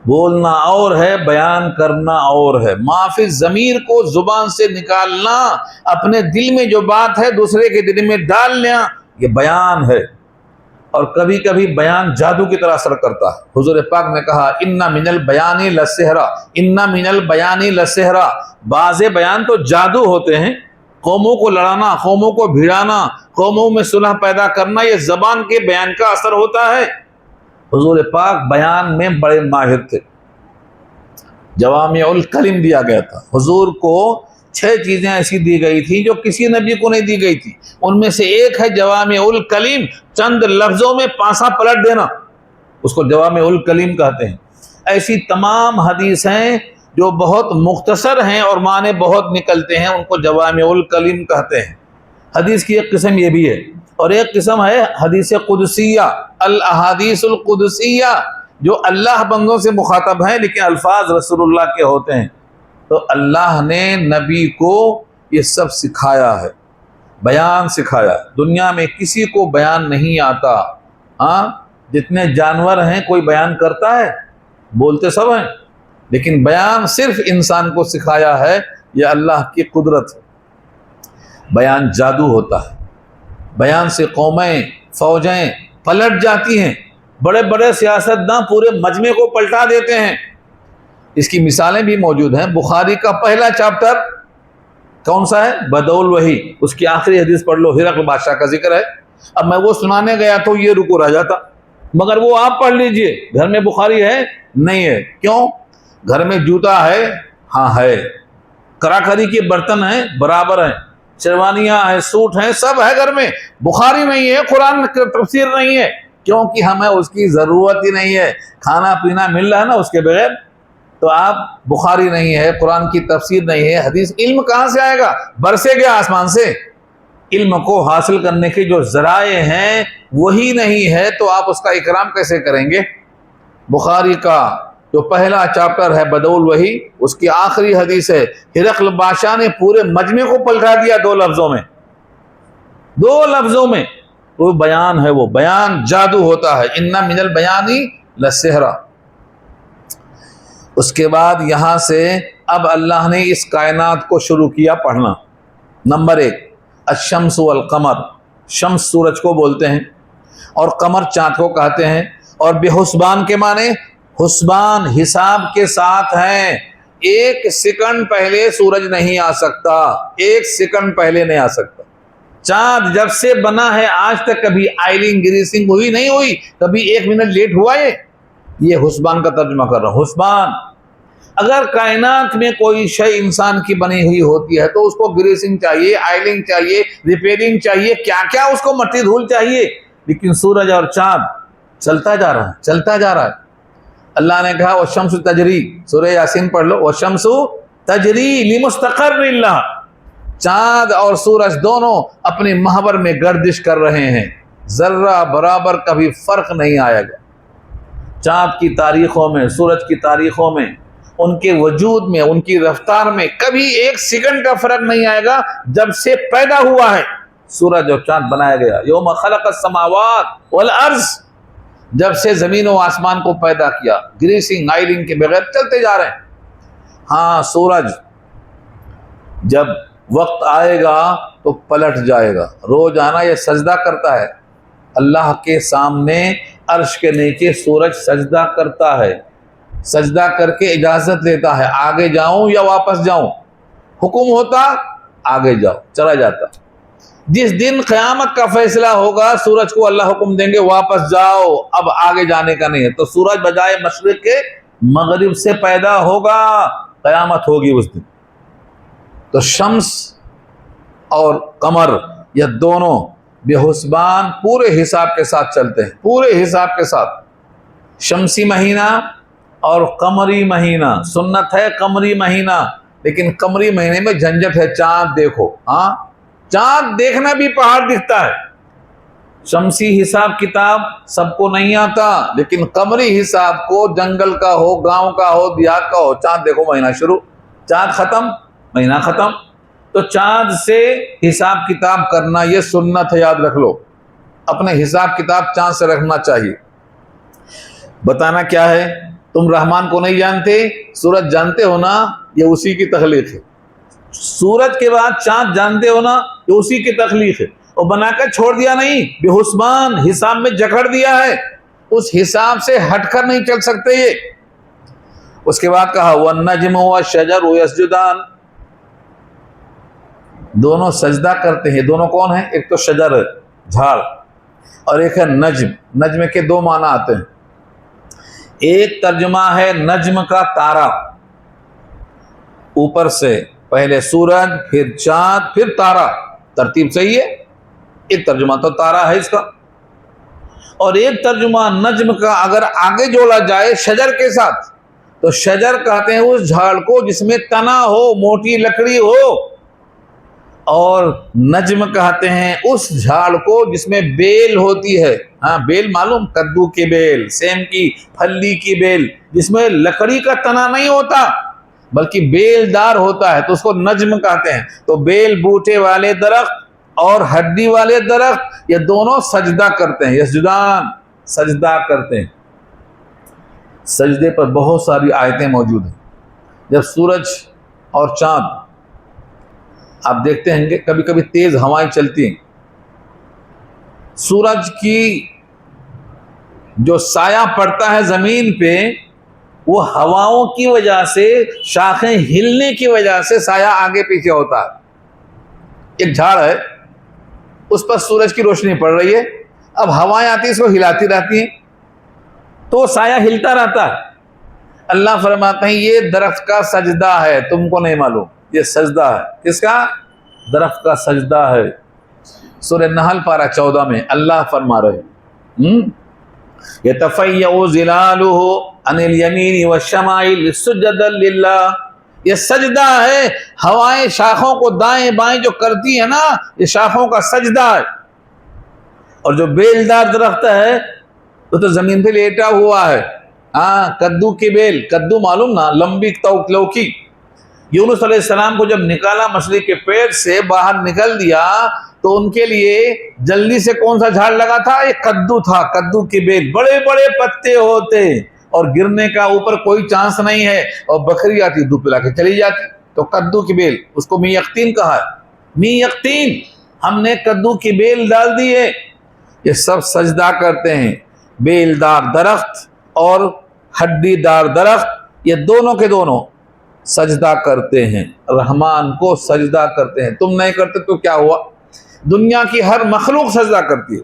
بولنا اور ہے, بیان کرنا اور ہے. معافی ضمیر کو زبان سے نکالنا, اپنے دل میں جو بات ہے دوسرے کے دل میں ڈالنا, یہ بیان ہے. اور کبھی کبھی بیان جادو کی طرح اثر کرتا ہے. حضور پاک نے کہا ان من البیان لسحرا, ان من البیان لسحرا. بعض بیان تو جادو ہوتے ہیں. قوموں کو لڑانا, قوموں کو بھیڑانا, قوموں میں صلح پیدا کرنا, یہ زبان کے بیان کا اثر ہوتا ہے. حضور پاک بیان میں بڑے ماہر تھے. جوامع الکلم دیا گیا تھا. حضور کو 6 چیزیں ایسی دی گئی تھی جو کسی نبی کو نہیں دی گئی تھی. ان میں سے ایک ہے جوامع الکلم, چند لفظوں میں پانسا پلٹ دینا, اس کو جوامع الکلم کہتے ہیں. ایسی تمام حدیثیں جو بہت مختصر ہیں اور معنی بہت نکلتے ہیں, ان کو جوامع الکلم کہتے ہیں. حدیث کی ایک قسم یہ بھی ہے, اور ایک قسم ہے حدیث قدسیہ, الاحادیث القدسیہ, جو اللہ بندوں سے مخاطب ہیں لیکن الفاظ رسول اللہ کے ہوتے ہیں. تو اللہ نے نبی کو یہ سب سکھایا ہے, بیان سکھایا. دنیا میں کسی کو بیان نہیں آتا. ہاں جتنے جانور ہیں کوئی بیان کرتا ہے, بولتے سب ہیں, لیکن بیان صرف انسان کو سکھایا ہے. یہ اللہ کی قدرت ہے. بیان جادو ہوتا ہے. بیان سے قومیں, فوجیں پلٹ جاتی ہیں. بڑے بڑے سیاستداں پورے مجمع کو پلٹا دیتے ہیں. اس کی مثالیں بھی موجود ہیں. بخاری کا پہلا چیپٹر کون سا ہے؟ بدء الوحی. اس کی آخری حدیث پڑھ لو، ہرقل بادشاہ کا ذکر ہے. اب میں وہ سنانے گیا تو یہ رکو رہ جاتا، مگر وہ آپ پڑھ لیجئے. گھر میں بخاری ہے؟ نہیں ہے. کیوں؟ گھر میں جوتا ہے؟ ہاں ہے. کراکری کے برتن ہیں؟ برابر ہیں. شیروانیاں ہیں، سوٹ ہیں، سب ہے گھر میں. بخاری نہیں ہے، قرآن کی تفسیر نہیں ہے، کیونکہ ہمیں اس کی ضرورت ہی نہیں ہے. کھانا پینا مل رہا ہے نا اس کے بغیر. تو آپ بخاری نہیں ہے، قرآن کی تفسیر نہیں ہے، حدیث، علم کہاں سے آئے گا؟ برسے گیا آسمان سے. علم کو حاصل کرنے کے جو ذرائع ہیں وہی نہیں ہے تو آپ اس کا اکرام کیسے کریں گے؟ بخاری کا جو پہلا چیپٹر ہے بدء الوحی، اس کی آخری حدیث ہے ہرقل بادشاہ نے پورے مجمع کو پلٹا دیا 2 لفظوں میں. 2 لفظوں میں. وہ بیان ہے، وہ بیان جادو ہوتا ہے. ان من البیان لسحر. اس کے بعد یہاں سے اب اللہ نے اس کائنات کو شروع کیا پڑھنا. نمبر 1 الشمس والقمر. شمس سورج کو بولتے ہیں اور قمر چاند کو کہتے ہیں. اور بحسبان کے معنی حسبان، حساب کے ساتھ ہیں. 1 سیکنڈ پہلے سورج نہیں آ سکتا، 1 سیکنڈ پہلے نہیں آ سکتا. چاند جب سے بنا ہے آج تک کبھی آئلنگ گریسنگ ہوئی نہیں ہوئی، کبھی 1 منٹ لیٹ ہوا ہے. یہ حسبان کا ترجمہ کر رہا ہوں. حسبان. اگر کائنات میں کوئی شے انسان کی بنی ہوئی ہوتی ہے تو اس کو گریسنگ چاہیے، آئلنگ چاہیے، ریپیئرنگ چاہیے، کیا کیا اس کو مٹی دھول چاہیے. لیکن سورج اور چاند چلتا جا رہا ہے، چلتا جا رہا ہے. اللہ نے کہا والشمس تجری، سورہ یاسین پڑھ لو، والشمس تجری لمستقر لہا. چاند اور سورج دونوں اپنے محور میں گردش کر رہے ہیں، ذرہ برابر کبھی فرق نہیں آئے گا. چاند کی تاریخوں میں، سورج کی تاریخوں میں، ان کے وجود میں، ان کی رفتار میں کبھی 1 سیکنڈ کا فرق نہیں آئے گا. جب سے پیدا ہوا ہے سورج اور چاند بنایا گیا، یوم خلق السماوات والارض، جب سے زمین و آسمان کو پیدا کیا، گریسنگ آئلنگ کے بغیر چلتے جا رہے ہیں. ہاں سورج جب وقت آئے گا تو پلٹ جائے گا. روزانہ یہ سجدہ کرتا ہے اللہ کے سامنے، عرش کے نیچے سورج سجدہ کرتا ہے. سجدہ کر کے اجازت لیتا ہے آگے جاؤں یا واپس جاؤں. حکم ہوتا آگے جاؤ، چلا جاتا. جس دن قیامت کا فیصلہ ہوگا سورج کو اللہ حکم دیں گے واپس جاؤ، اب آگے جانے کا نہیں ہے. تو سورج بجائے مشرق کے مغرب سے پیدا ہوگا، قیامت ہوگی اس دن. تو شمس اور قمر یہ دونوں بے حسبان پورے حساب کے ساتھ چلتے ہیں، پورے حساب کے ساتھ. شمسی مہینہ اور قمری مہینہ سنت ہے. قمری مہینہ، لیکن قمری مہینے میں جھنجٹ ہے. چاند دیکھو، ہاں چاند دیکھنا بھی پہاڑ دکھتا ہے. شمسی حساب کتاب سب کو نہیں آتا، لیکن قمری حساب کو جنگل کا ہو، گاؤں کا ہو، دیہات کا ہو، چاند دیکھو مہینہ شروع، چاند ختم، مہینہ ختم. تو چاند سے حساب کتاب کرنا یہ سنت ہے، یاد رکھ لو. اپنے حساب کتاب چاند سے رکھنا چاہیے. بتانا کیا ہے؟ تم رحمان کو نہیں جانتے، سورج جانتے ہو نا، یہ اسی کی تخلیق ہے. سورج کے بعد چاند جانتے ہو نا، یہ اسی کی تخلیق ہے. اور بنا کر چھوڑ دیا نہیں، بے حسبان حساب میں جکڑ دیا ہے. اس حساب سے ہٹ کر نہیں چل سکتے یہ. اس کے بعد کہا والنجم والشجر یسجدان، دونوں سجدہ کرتے ہیں. دونوں کون ہیں؟ ایک تو شجر جھاڑ اور ایک ہے نجم. نجم کے 2 معنی آتے ہیں. ایک ترجمہ ہے نجم کا تارا، اوپر سے پہلے سورج، پھر چاند، پھر تارا، ترتیب صحیح ہے. ایک ترجمہ تو تارا ہے اس کا. اور ایک ترجمہ نجم کا اگر آگے جوڑا جائے شجر کے ساتھ تو شجر کہتے ہیں اس جھاڑ کو جس میں تنا ہو، موٹی لکڑی ہو. اور نجم کہتے ہیں اس جھاڑ کو جس میں بیل ہوتی ہے. ہاں بیل معلوم، کدو کی بیل، سیم کی پھلی کی بیل، جس میں لکڑی کا تنا نہیں ہوتا بلکہ بیل دار ہوتا ہے، تو اس کو نجم کہتے ہیں. تو بیل بوٹے والے درخت اور ہڈی والے درخت یہ دونوں سجدہ کرتے ہیں. یسجدان، سجدہ کرتے ہیں. سجدے پر بہت ساری آیتیں موجود ہیں. جب سورج اور چاند، آپ دیکھتے ہیں کہ کبھی کبھی تیز ہوائیں چلتی ہیں، سورج کی جو سایہ پڑتا ہے زمین پہ وہ ہواؤں کی وجہ سے، شاخیں ہلنے کی وجہ سے سایہ آگے پیچھے ہوتا ہے۔ ایک جھاڑ ہے، اس پر سورج کی روشنی پڑ رہی ہے، اب ہوائیں آتی اس کو ہلاتی رہتی ہیں تو سایہ ہلتا رہتا ہے۔ اللہ فرماتے ہیں یہ درخت کا سجدہ ہے، تم کو نہیں معلوم، یہ سجدہ ہے۔ کس کا؟ درخت کا سجدہ ہے۔ سورہ نحل پارہ 14 میں اللہ فرما رہے یتفیع ظلالہ عن الیمین والشمائل سجدا للہ، یہ سجدہ ہے، ہوائیں شاخوں کو دائیں بائیں جو کرتی ہے نا، یہ شاخوں کا سجدہ ہے۔ اور جو بیلدار درخت ہے وہ تو زمین پہ لیٹا ہوا ہے۔ ہاں، کدو کی بیل، کدو معلوم نا، لمبی لوکی۔ یونس علیہ السلام کو جب نکالا مچھلی کے پیٹ سے، باہر نکل دیا تو ان کے لیے جلدی سے کون سا جھاڑ لگا تھا؟ یہ کدو تھا، کدو کی بیل، بڑے بڑے پتے ہوتے اور گرنے کا اوپر کوئی چانس نہیں ہے، اور بکری آتی دودھ پلا کے چلی جاتی، تو کدو کی بیل، اس کو می یقطین کہا ہے۔ می یقطین، ہم نے کدو کی بیل ڈال دی ہے۔ یہ سب سجدہ کرتے ہیں، بیلدار درخت اور ہڈی دار درخت، یہ دونوں کے دونوں سجدہ کرتے ہیں، رحمان کو سجدہ کرتے ہیں۔ تم نہیں کرتے تو کیا ہوا؟ دنیا کی ہر مخلوق سجدہ کرتی ہے،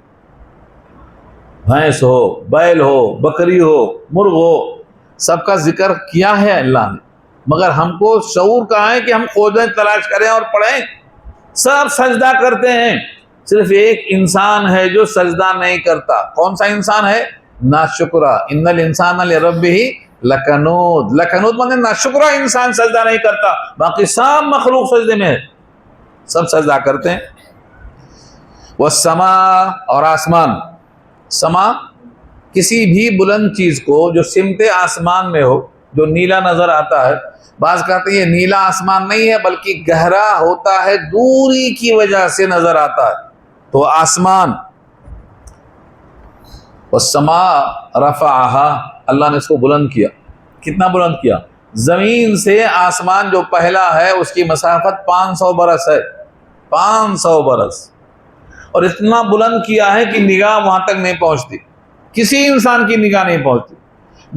بھینس ہو، بیل ہو، بکری ہو، مرغ ہو، سب کا ذکر کیا ہے اللہ نے، مگر ہم کو شعور کہاں ہے کہ ہم کھوجیں، تلاش کریں اور پڑھیں؟ سب سجدہ کرتے ہیں، صرف ایک انسان ہے جو سجدہ نہیں کرتا۔ کون سا انسان ہے؟ ناشکرہ۔ ان الانسان لربہ لکنود، لکنود مانے ناشکرہ انسان سجدہ نہیں کرتا، باقی سب مخلوق سجدے میں ہے، سب سجدہ کرتے ہیں۔ والسماء، اور آسمان، سما کسی بھی بلند چیز کو جو سمت آسمان میں ہو، جو نیلا نظر آتا ہے، بعض کہتے ہیں یہ نیلا آسمان نہیں ہے بلکہ گہرا ہوتا ہے، دوری کی وجہ سے نظر آتا ہے، تو آسمان۔ والسماء رفعها، اللہ نے اس کو بلند کیا۔ کتنا بلند کیا؟ زمین سے آسمان جو پہلا ہے اس کی مسافت 500 برس ہے، 500 برس، اور اتنا بلند کیا ہے کہ نگاہ وہاں تک نہیں پہنچتی، کسی انسان کی نگاہ نہیں پہنچتی،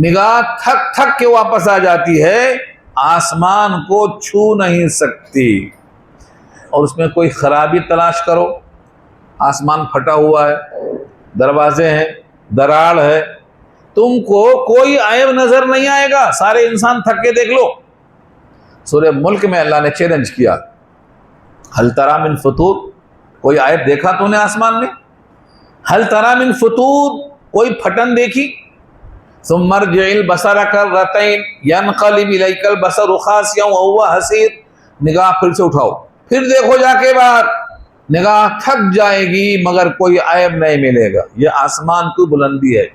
نگاہ تھک تھک کے واپس آ جاتی ہے، آسمان کو چھو نہیں سکتی۔ اور اس میں کوئی خرابی تلاش کرو، آسمان پھٹا ہوا ہے، دروازے ہیں، دراڑ ہے، تم کو کوئی عیب نظر نہیں آئے گا، سارے انسان تھک کے دیکھ لو۔ سورہ ملک میں اللہ نے چیلنج کیا، ہل تری من فطور، کوئی عیب دیکھا تو نے آسمان میں؟ ہل تری من فطور، کوئی پھٹن دیکھی؟ ثم ارجع البصر کرتین ینقلب الیک البصر خاسئا وهو حسیر، نگاہ پھر سے اٹھاؤ، پھر دیکھو جا کے باہر، نگاہ تھک جائے گی مگر کوئی عیب نہیں ملے گا۔ یہ آسمان کی بلندی ہے۔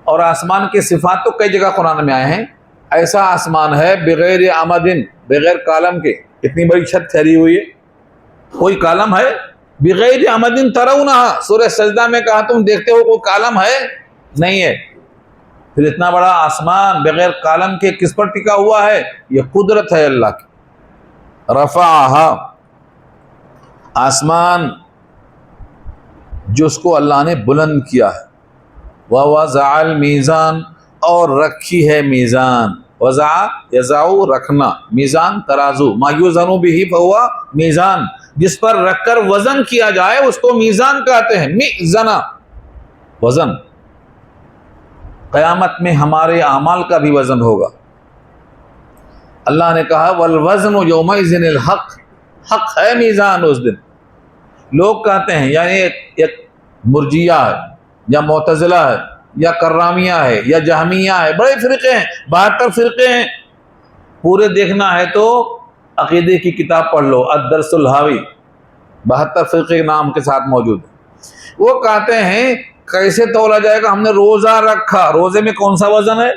اور آسمان کے صفات تو کئی جگہ قرآن میں آئے ہیں۔ ایسا آسمان ہے بغیر عمدن، بغیر کالم کے، اتنی بڑی چھت ٹھہری ہوئی ہے، کوئی کالم ہے؟ بغیر عمدن ترونہا، سورہ سجدہ میں کہا تم دیکھتے ہو کوئی کالم ہے؟ نہیں ہے۔ پھر اتنا بڑا آسمان بغیر کالم کے کس پر ٹکا ہوا ہے؟ یہ قدرت ہے اللہ کی۔ رفعہا، آسمان جس کو اللہ نے بلند کیا ہے۔ ووضع المیزان، اور رکھی ہے میزان، وضع یضع رکھنا، میزان ترازو، ما یوزن بہ فہو میزان، جس پر رکھ کر وزن کیا جائے اس کو میزان کہتے ہیں، میزنا، وزن۔ قیامت میں ہمارے اعمال کا بھی وزن ہوگا۔ اللہ نے کہا والوزن یومئذ الحق، حق ہے میزان اس دن۔ لوگ کہتے ہیں یعنی ایک مرجیہ ہے یا معتزلہ ہے یا کرامیہ ہے یا جہمیہ ہے، بڑے فرقے ہیں، 72 فرقے ہیں، پورے دیکھنا ہے تو عقیدے کی کتاب پڑھ لو، الدرس الحاوی، 72 فرقے نام کے ساتھ موجود ہے۔ وہ کہتے ہیں کیسے تولا جائے گا؟ ہم نے روزہ رکھا، روزے میں کون سا وزن ہے؟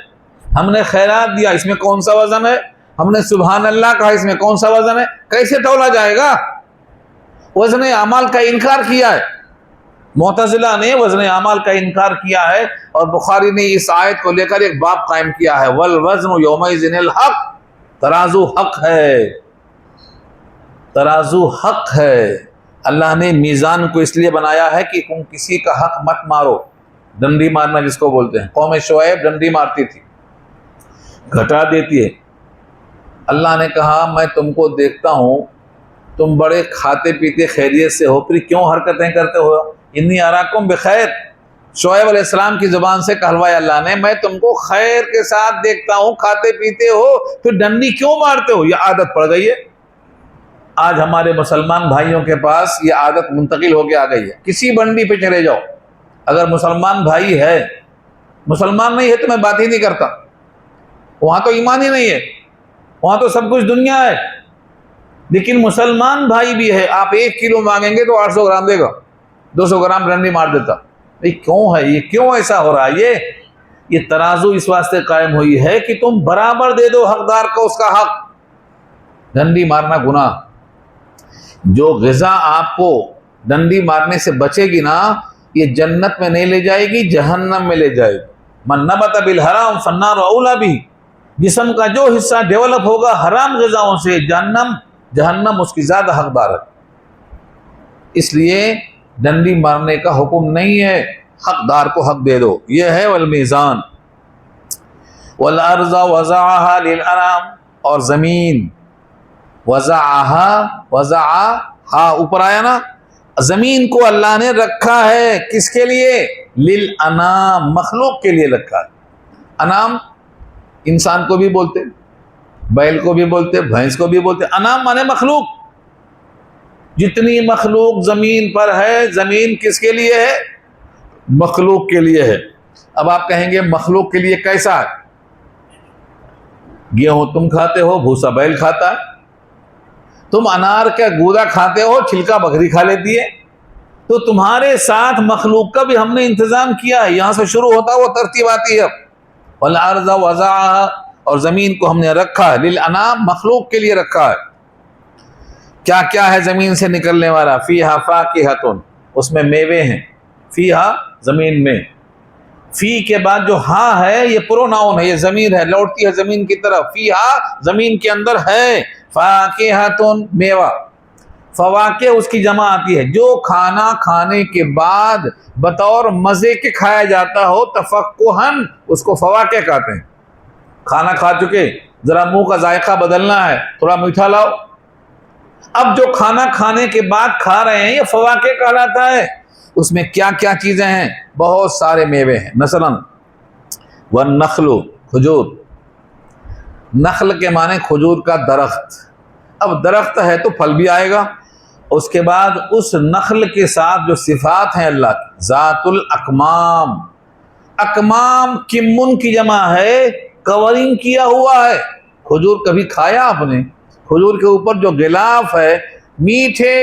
ہم نے خیرات دیا، اس میں کون سا وزن ہے؟ ہم نے سبحان اللہ کہا، اس میں کون سا وزن ہے؟ کیسے تولا جائے گا؟ وزن اعمال کا انکار کیا ہے، معتزلہ نے وزن اعمال کا انکار کیا ہے، اور بخاری نے اس آیت کو لے کر ایک باب قائم کیا ہے، والوزن یومئذ الحق، ترازو حق ہے، ترازو حق ہے۔ اللہ نے میزان کو اس لیے بنایا ہے کہ تم کسی کا حق مت مارو، ڈنڈی مارنا جس کو بولتے ہیں، قوم شعیب ڈنڈی مارتی تھی، گھٹا دیتی ہے۔ اللہ نے کہا میں تم کو دیکھتا ہوں تم بڑے کھاتے پیتے خیریت سے ہو، پھر کیوں حرکتیں کرتے ہو؟ انی اراکم بخیر، شعیب علیہ السلام کی زبان سے کہلوایا اللہ نے، میں تم کو خیر کے ساتھ دیکھتا ہوں، کھاتے پیتے ہو، پھر ڈنڈی کیوں مارتے ہو؟ یہ عادت پڑ گئی ہے۔ آج ہمارے مسلمان بھائیوں کے پاس یہ عادت منتقل ہو کے آ گئی ہے۔ کسی بنڈی پہ چلے جاؤ، اگر مسلمان بھائی ہے، مسلمان نہیں ہے تو میں بات ہی نہیں کرتا، وہاں تو ایمان ہی نہیں ہے، وہاں تو سب کچھ دنیا ہے، لیکن مسلمان بھائی بھی ہے، آپ 1 کلو مانگیں گے تو 800 گرام دے گا، 200 گرام ڈنڈی مار دیتا۔ کیوں ہے یہ؟ کیوں ایسا ہو رہا ہے؟ یہ ترازو اس واسطے قائم ہوئی ہے کہ تم برابر دے دو حقدار کو اس کا حق۔ ڈنڈی مارنا گناہ، جو غذا آپ کو ڈنڈی مارنے سے بچے گی نا، یہ جنت میں نہیں لے جائے گی، جہنم میں لے جائے گی۔ من نبت بالحرام فالنار اولی بہ، جسم کا جو حصہ ڈیولپ ہوگا حرام غذاؤں سے، جہنم اس کی زیادہ حقدار ہے۔ اس لیے ڈنڈی مارنے کا حکم نہیں ہے، حقدار کو حق دے دو، یہ ہے والمیزان۔ والارض وضعها للانام، اور زمین وضعها اوپر آیا نا، زمین کو اللہ نے رکھا ہے کس کے لیے؟ للانام، مخلوق کے لیے رکھا ہے۔ انام انسان کو بھی بولتے، بیل کو بھی بولتے، بھینس کو بھی بولتے، انام مانے مخلوق۔ جتنی مخلوق زمین پر ہے، زمین کس کے لیے ہے؟ مخلوق کے لیے ہے۔ اب آپ کہیں گے مخلوق کے لیے کیسا ہے؟ گیہوں تم کھاتے ہو، بھوسا بیل کھاتا ہے، تم انار کا گودا کھاتے ہو، چھلکا بکری کھا لیتی ہے، تو تمہارے ساتھ مخلوق کا بھی ہم نے انتظام کیا ہے، یہاں سے شروع ہوتا ہے وہ ترتیب آتی ہے۔ والارض وضعها، اور زمین کو ہم نے رکھا ہے، للانام، مخلوق کے لیے رکھا ہے۔ کیا کیا ہے زمین سے نکلنے والا؟ فیہا فاکہۃ، اس میں میوے ہیں، فیہا زمین میں، فی کے بعد جو ہاں ہے یہ پروناؤن ہے، یہ ضمیر ہے، لوٹتی ہے زمین کی طرف، فیہا زمین کے اندر ہے، فاکہۃ میوہ، فواکہ اس کی جمع آتی ہے، جو کھانا کھانے کے بعد بطور مزے کے کھایا جاتا ہو، تفقہن، اس کو فواکہ کہتے ہیں۔ کھانا کھا چکے، ذرا منہ کا ذائقہ بدلنا ہے، تھوڑا میٹھا لاؤ، اب جو کھانا کھانے کے بعد کھا رہے ہیں یہ فواکہ کہلاتا ہے۔ اس میں کیا کیا چیزیں ہیں؟ بہت سارے میوے ہیں، مثلاً والنخل، کھجور، نخل کے معنی کھجور کا درخت، اب درخت ہے تو پھل بھی آئے گا، اس کے بعد اس نخل کے ساتھ جو صفات ہیں اللہ کی، ذات الاکمام، اکمام کمن کی جمع ہے، کورنگ کیا ہوا ہے۔ کھجور کبھی کھایا آپ نے؟ کھجور کے اوپر جو غلاف ہے، میٹھے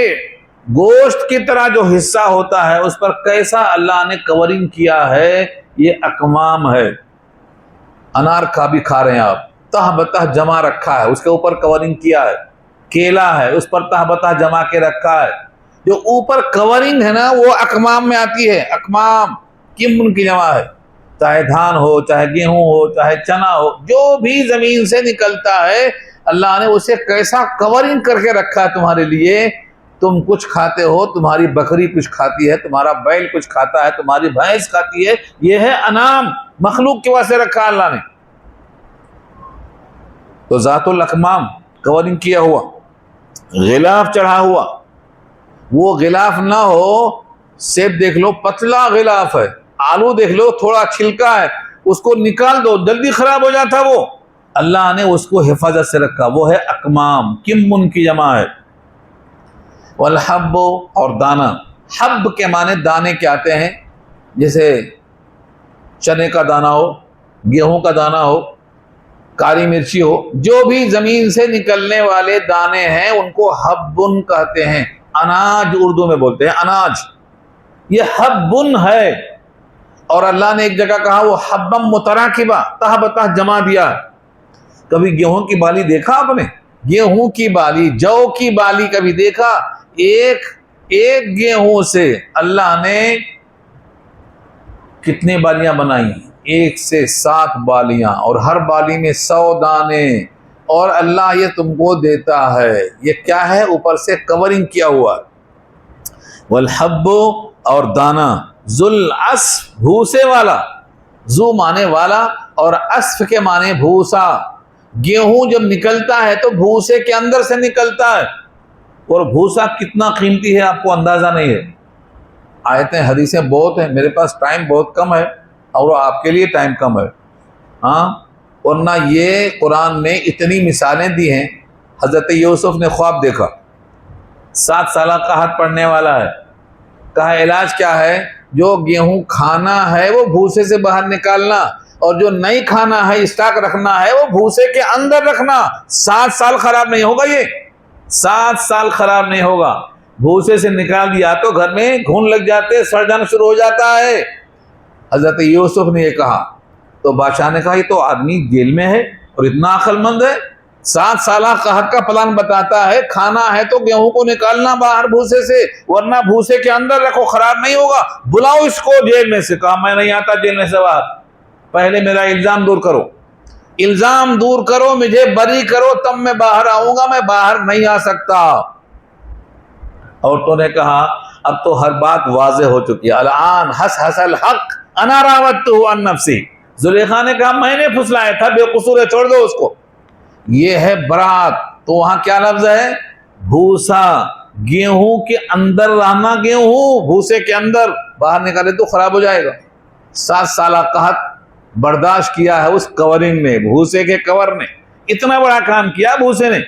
گوشت کی طرح جو حصہ ہوتا ہے، اس پر کیسا اللہ نے کورنگ کیا ہے، یہ اکمام ہے۔ انار کا بھی کھا رہے ہیں آپ، تہ بتہ جمع رکھا ہے، اس کے اوپر کورنگ کیا ہے۔ کیلا ہے، اس پر تہ بتہ جمع کے رکھا ہے، جو اوپر کورنگ ہے نا وہ اکمام میں آتی ہے، اکمام کمن کی جمع ہے۔ چاہے دھان ہو، چاہے گیہوں ہو، چاہے چنا ہو، جو بھی زمین سے نکلتا ہے اللہ نے اسے کیسا کورنگ کر کے رکھا ہے تمہارے لیے۔ تم کچھ کھاتے ہو، تمہاری بکری کچھ کھاتی ہے، تمہارا بیل کچھ کھاتا ہے، تمہاری بھینس کھاتی ہے، یہ ہے انعام، مخلوق کے واسطے رکھا اللہ نے۔ تو ذات الاکمام، کورنگ کیا ہوا، غلاف چڑھا ہوا، وہ غلاف نہ ہو، سیب دیکھ لو پتلا غلاف ہے، آلو دیکھ لو تھوڑا چھلکا ہے، اس کو نکال دو جلدی خراب ہو جاتا وہ، اللہ نے اس کو حفاظت سے رکھا، وہ ہے اکمام، کمن کی جمع ہے۔ والحب، اور دانہ، حب کے معنی دانے کے آتے ہیں، جیسے چنے کا دانہ ہو، گیہوں کا دانہ ہو، کاری مرچی ہو، جو بھی زمین سے نکلنے والے دانے ہیں ان کو حبن کہتے ہیں۔ اناج اردو میں بولتے ہیں، اناج، یہ حبن ہے۔ اور اللہ نے ایک جگہ کہا وہ حبم متراکبہ، تہ بتہ جمع دیا۔ کبھی گیہوں کی بالی دیکھا آپ نے؟ گیہوں کی بالی، جو کی بالی کبھی دیکھا؟ ایک گیہوں سے اللہ نے کتنے بالیاں بنائی؟ 1 سے 7 بالیاں، اور ہر بالی میں 100 دانے، اور اللہ یہ تم کو دیتا ہے۔ یہ کیا ہے؟ اوپر سے کورنگ کیا ہوا۔ والحب، اور دانا، ذل اسف بھوسے والا، ذو مانے والا اور اسف کے مانے بھوسا۔ گیہوں جب نکلتا ہے تو بھوسے کے اندر سے نکلتا ہے، اور بھوسا کتنا قیمتی ہے آپ کو اندازہ نہیں ہے۔ آیتیں حدیثیں بہت ہیں، میرے پاس ٹائم بہت کم ہے اور آپ کے لیے ٹائم کم ہے، ہاں، ورنہ یہ قرآن نے اتنی مثالیں دی ہیں۔ حضرت یوسف نے خواب دیکھا، 7 سالہ قحط پڑنے والا ہے، کہا علاج کیا ہے؟ جو گیہوں کھانا ہے وہ بھوسے سے باہر نکالنا، اور جو نہیں کھانا ہے اسٹاک رکھنا ہے وہ بھوسے کے اندر رکھنا۔ 7 سال خراب نہیں ہوگا، یہ 7 سال خراب نہیں ہوگا۔ بھوسے سے نکال دیا تو گھر میں گھن لگ جاتے، سڑ جانا شروع ہو جاتا ہے۔ حضرت یوسف نے یہ کہا تو بادشاہ نے کہا یہ تو آدمی جیل میں ہے اور اتنا عقل مند ہے، 7 سالہ قحط کا پلان بتاتا ہے، کھانا ہے تو گیہوں کو نکالنا باہر بھوسے سے، ورنہ بھوسے کے اندر رکھو خراب نہیں ہوگا، بلاؤ اس کو جیل میں سے۔ کہا میں نہیں آتا جیل میں سے باہر، پہلے میرا الزام دور کرو، الزام دور کرو، مجھے بری کرو تب میں باہر آؤں گا، میں باہر نہیں آ سکتا۔ عورتوں نے کہا اب تو ہر بات واضح ہو چکی ہے، الان حس حس الحق انا راودتہ عن نفسی۔ زلیخا نے کہا میں نے پھسلایا تھا، بے قصور ہے، چھوڑ دو اس کو۔ یہ ہے برات، تو وہاں کیا لفظ ہے؟ بھوسا، گیہوں کے اندر رہنا، گیہوں بھوسے کے اندر، باہر نکالے تو خراب ہو جائے گا۔ 7 سالہ قحط برداشت کیا ہے اس کورنگ نے، بھوسے کے کور نے، اتنا بڑا کام کیا بھوسے نے۔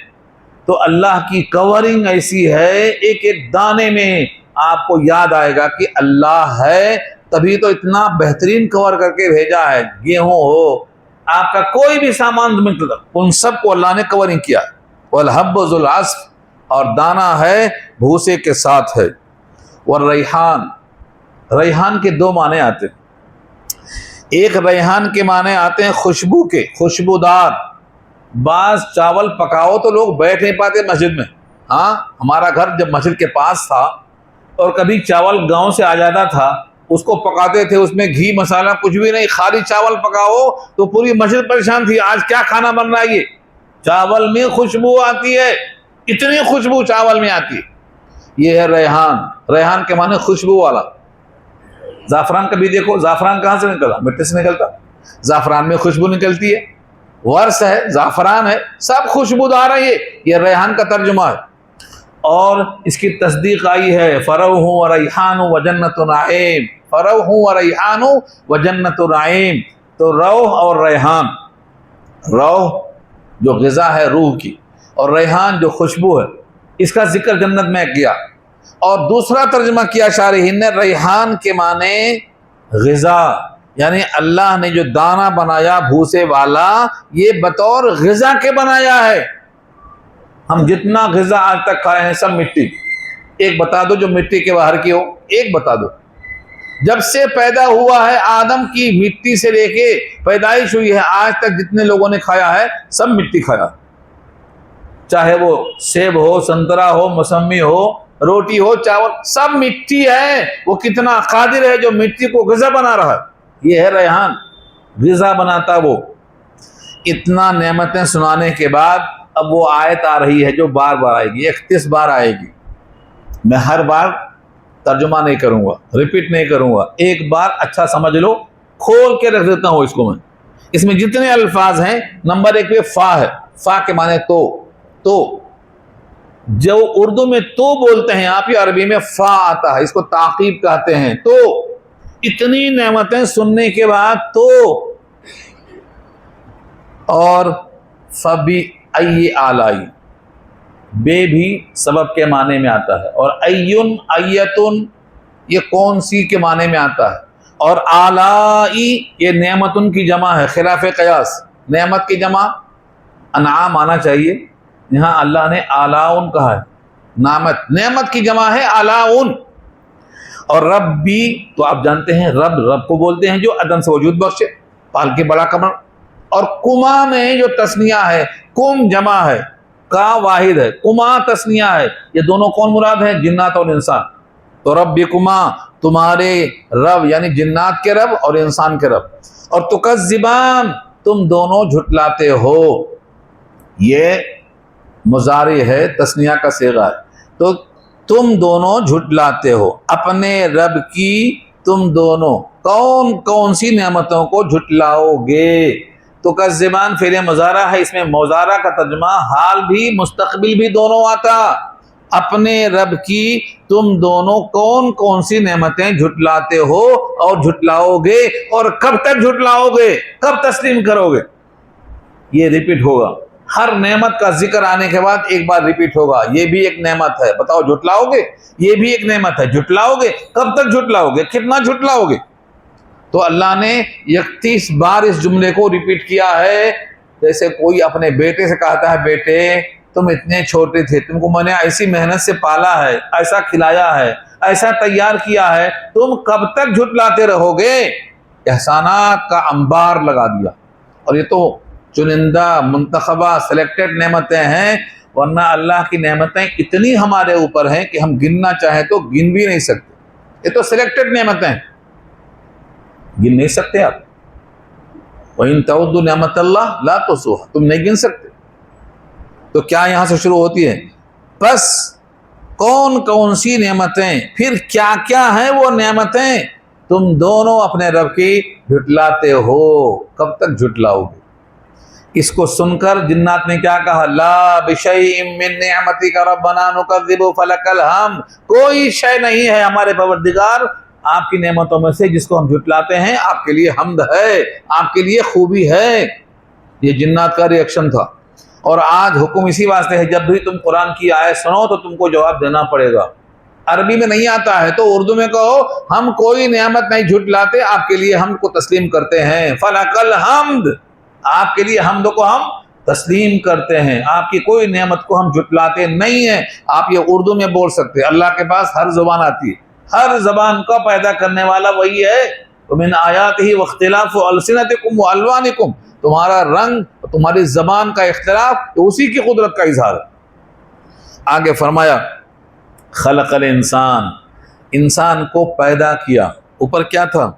تو اللہ کی کورنگ ایسی ہے، ایک ایک دانے میں آپ کو یاد آئے گا کہ اللہ ہے، تبھی تو اتنا بہترین کور کر کے بھیجا ہے۔ گیہوں ہو، آپ کا کوئی بھی سامان ان سب کو اللہ نے کورنگ کیا۔ والحب ذو العصف، اور دانا ہے بھوسے کے ساتھ ہے۔ والریحان، ریحان کے 2 معنی آتے ہیں، ایک ریحان کے معنی آتے ہیں خوشبو کے، خوشبودار۔ بعض چاول پکاؤ تو لوگ بیٹھ نہیں پاتے مسجد میں، ہاں، ہمارا گھر جب مسجد کے پاس تھا اور کبھی چاول گاؤں سے آ جاتا تھا، اس کو پکاتے تھے، اس میں گھی مسالہ کچھ بھی نہیں، خالی چاول پکاؤ تو پوری مسجد پریشان تھی، آج کیا کھانا بن رہا ہے؟ یہ چاول میں خوشبو آتی ہے، اتنی خوشبو چاول میں آتی ہے۔ یہ ہے ریحان، ریحان کے معنی خوشبو والا۔ زعفران کبھی دیکھو، زعفران کہاں سے نکلتا؟ مٹی سے نکلتا، زعفران میں خوشبو نکلتی ہے، ورس ہے، زعفران ہے، سب خوشبودار ہے۔ یہ ریحان کا ترجمہ ہے، اور اس کی تصدیق آئی ہے فروح وریحان وجنت نعیم، فروح وریحان وجنت نعیم۔ تو روح اور ریحان، روح جو غذا ہے روح کی، اور ریحان جو خوشبو ہے، اس کا ذکر جنت میں کیا۔ اور دوسرا ترجمہ کیا شارحین نے، ریحان کے معنی غذا، یعنی اللہ نے جو دانہ بنایا بھوسے والا، یہ بطور غذا کے بنایا ہے۔ ہم جتنا غذا آج تک کھائے ہیں سب مٹی۔ ایک بتا دو جو مٹی کے باہر کی ہو، ایک بتا دو۔ جب سے پیدا ہوا ہے آدم کی مٹی سے لے کے پیدائش ہوئی ہے آج تک جتنے لوگوں نے کھایا ہے سب مٹی کھایا، چاہے وہ سیب ہو، سنترا ہو، موسمی ہو، روٹی ہو، چاول، سب مٹی ہے۔ وہ کتنا قادر ہے جو مٹی کو غذا بنا رہا ہے، یہ ہے ریحان، غذا بناتا وہ۔ اتنا نعمتیں سنانے کے بعد اب وہ آیت آ رہی ہے جو بار بار آئے گی، 31 بار آئے گی۔ میں ہر بار ترجمہ نہیں کروں گا، ریپیٹ نہیں کروں گا، ایک بار اچھا سمجھ لو، کھول کے رکھ دیتا ہوں اس کو میں۔ اس میں جتنے الفاظ ہیں، نمبر 1 پہ فا ہے، فا کے معنی تو جو اردو میں تو بولتے ہیں آپ، یہ عربی میں فا آتا ہے، اس کو تعقیب کہتے ہیں۔ تو اتنی نعمتیں سننے کے بعد تو، اور فبی ای آلائی، بے بھی سبب کے معنی میں آتا ہے، اور ایون ایتن یہ کون سی کے معنی میں آتا ہے، اور آلائی یہ نعمتن کی جمع ہے، خلاف قیاس۔ نعمت کی جمع انعام آنا چاہیے، یہاں اللہ نے آلاؤن کہا ہے، نعمت کی جمع ہے آلاؤن۔ اور رب بھی تو آپ جانتے ہیں، رب کو بولتے ہیں جو عدم سے وجود بخشے، پال کے بڑا کمر۔ اور کما میں جو تسنیہ ہے، کم جمع ہے، کا واحد ہے، کما تسنیہ ہے، یہ دونوں کون مراد ہیں؟ جنات اور انسان۔ تو ربکما تمہارے رب، یعنی جنات کے رب اور انسان کے رب۔ اور تکذبان تم دونوں جھٹلاتے ہو، یہ مضارع ہے، تسنیہ کا صیغہ ہے۔ تو تم دونوں جھٹلاتے ہو اپنے رب کی، تم دونوں کون کون سی نعمتوں کو جھٹلاؤ گے؟ تو کذبان فعل مضارع ہے، اس میں مضارع کا ترجمہ حال بھی مستقبل بھی دونوں آتا۔ اپنے رب کی تم دونوں کون کون سی نعمتیں جھٹلاتے ہو اور جھٹلاؤ گے، اور کب تک جھٹلاؤ گے، کب تسلیم کرو گے؟ یہ ریپیٹ ہوگا، ہر نعمت کا ذکر آنے کے بعد ایک بار ریپیٹ ہوگا، یہ بھی ایک نعمت ہے، بتاؤ جھٹلاؤ گے؟ یہ بھی ایک نعمت ہے، جھٹلاؤ گے؟ کب تک جھٹلاؤ گے، کتنا جھٹلاؤ گے؟ تو اللہ نے 31 بار اس جملے کو ریپیٹ کیا ہے، جیسے کوئی اپنے بیٹے سے کہتا ہے بیٹے تم اتنے چھوٹے تھے، تم کو میں نے ایسی محنت سے پالا ہے، ایسا کھلایا ہے، ایسا تیار کیا ہے، تم کب تک جھٹلاتے رہو گے؟ احسانات کا انبار لگا دیا، اور یہ تو چنندہ منتخبہ سلیکٹڈ نعمتیں ہیں، ورنہ اللہ کی نعمتیں اتنی ہمارے اوپر ہیں کہ ہم گننا چاہیں تو گن بھی نہیں سکتے۔ یہ تو سلیکٹڈ نعمتیں ہیں، گن نہیں سکتے آپ۔ وَإِن تَعُدُّوا نِعْمَتَ اللَّهِ لَا تُحْصُوهَا، تم نہیں گن سکتے۔ تو کیا یہاں سے شروع ہوتی ہے؟ بس کون کون سی نعمتیں، پھر کیا کیا ہیں وہ نعمتیں تم دونوں اپنے رب کی جھٹلاتے ہو، کب تک جھٹلاؤ گے؟ اس کو سن کر جنات نے کیا کہا؟ لا بشیء من نعمتک ربنا نکذب فلک الحمد، کوئی شے نہیں ہے ہمارے پروردگار آپ کی نعمتوں میں سے جس کو ہم جھٹلاتے ہیں، آپ کے لیے حمد ہے، آپ کے لیے خوبی ہے۔ یہ جنات کا ری ایکشن تھا، اور آج حکم اسی واسطے ہے جب بھی تم قرآن کی آیت سنو تو تم کو جواب دینا پڑے گا۔ عربی میں نہیں آتا ہے تو اردو میں کہو ہم کوئی نعمت نہیں جھٹلاتے، آپ کے لیے حمد کو تسلیم کرتے ہیں، فلک الحمد، آپ کے لیے حمد کو ہم تسلیم کرتے ہیں، آپ کی کوئی نعمت کو ہم جھٹلاتے نہیں ہیں۔ آپ یہ اردو میں بول سکتے، اللہ کے پاس ہر زبان آتی ہے، ہر زبان کا پیدا کرنے والا وہی ہے۔ وَمِنْ آیَاتِهِ وَاخْتِلَافُ أَلْسِنَتِكُمْ وَأَلْوَانِكُمْ، تمہارا رنگ، تمہاری زبان کا اختلاف تو اسی کی قدرت کا اظہار ہے۔ آگے فرمایا خلق الانسان، انسان کو پیدا کیا، اوپر کیا تھا؟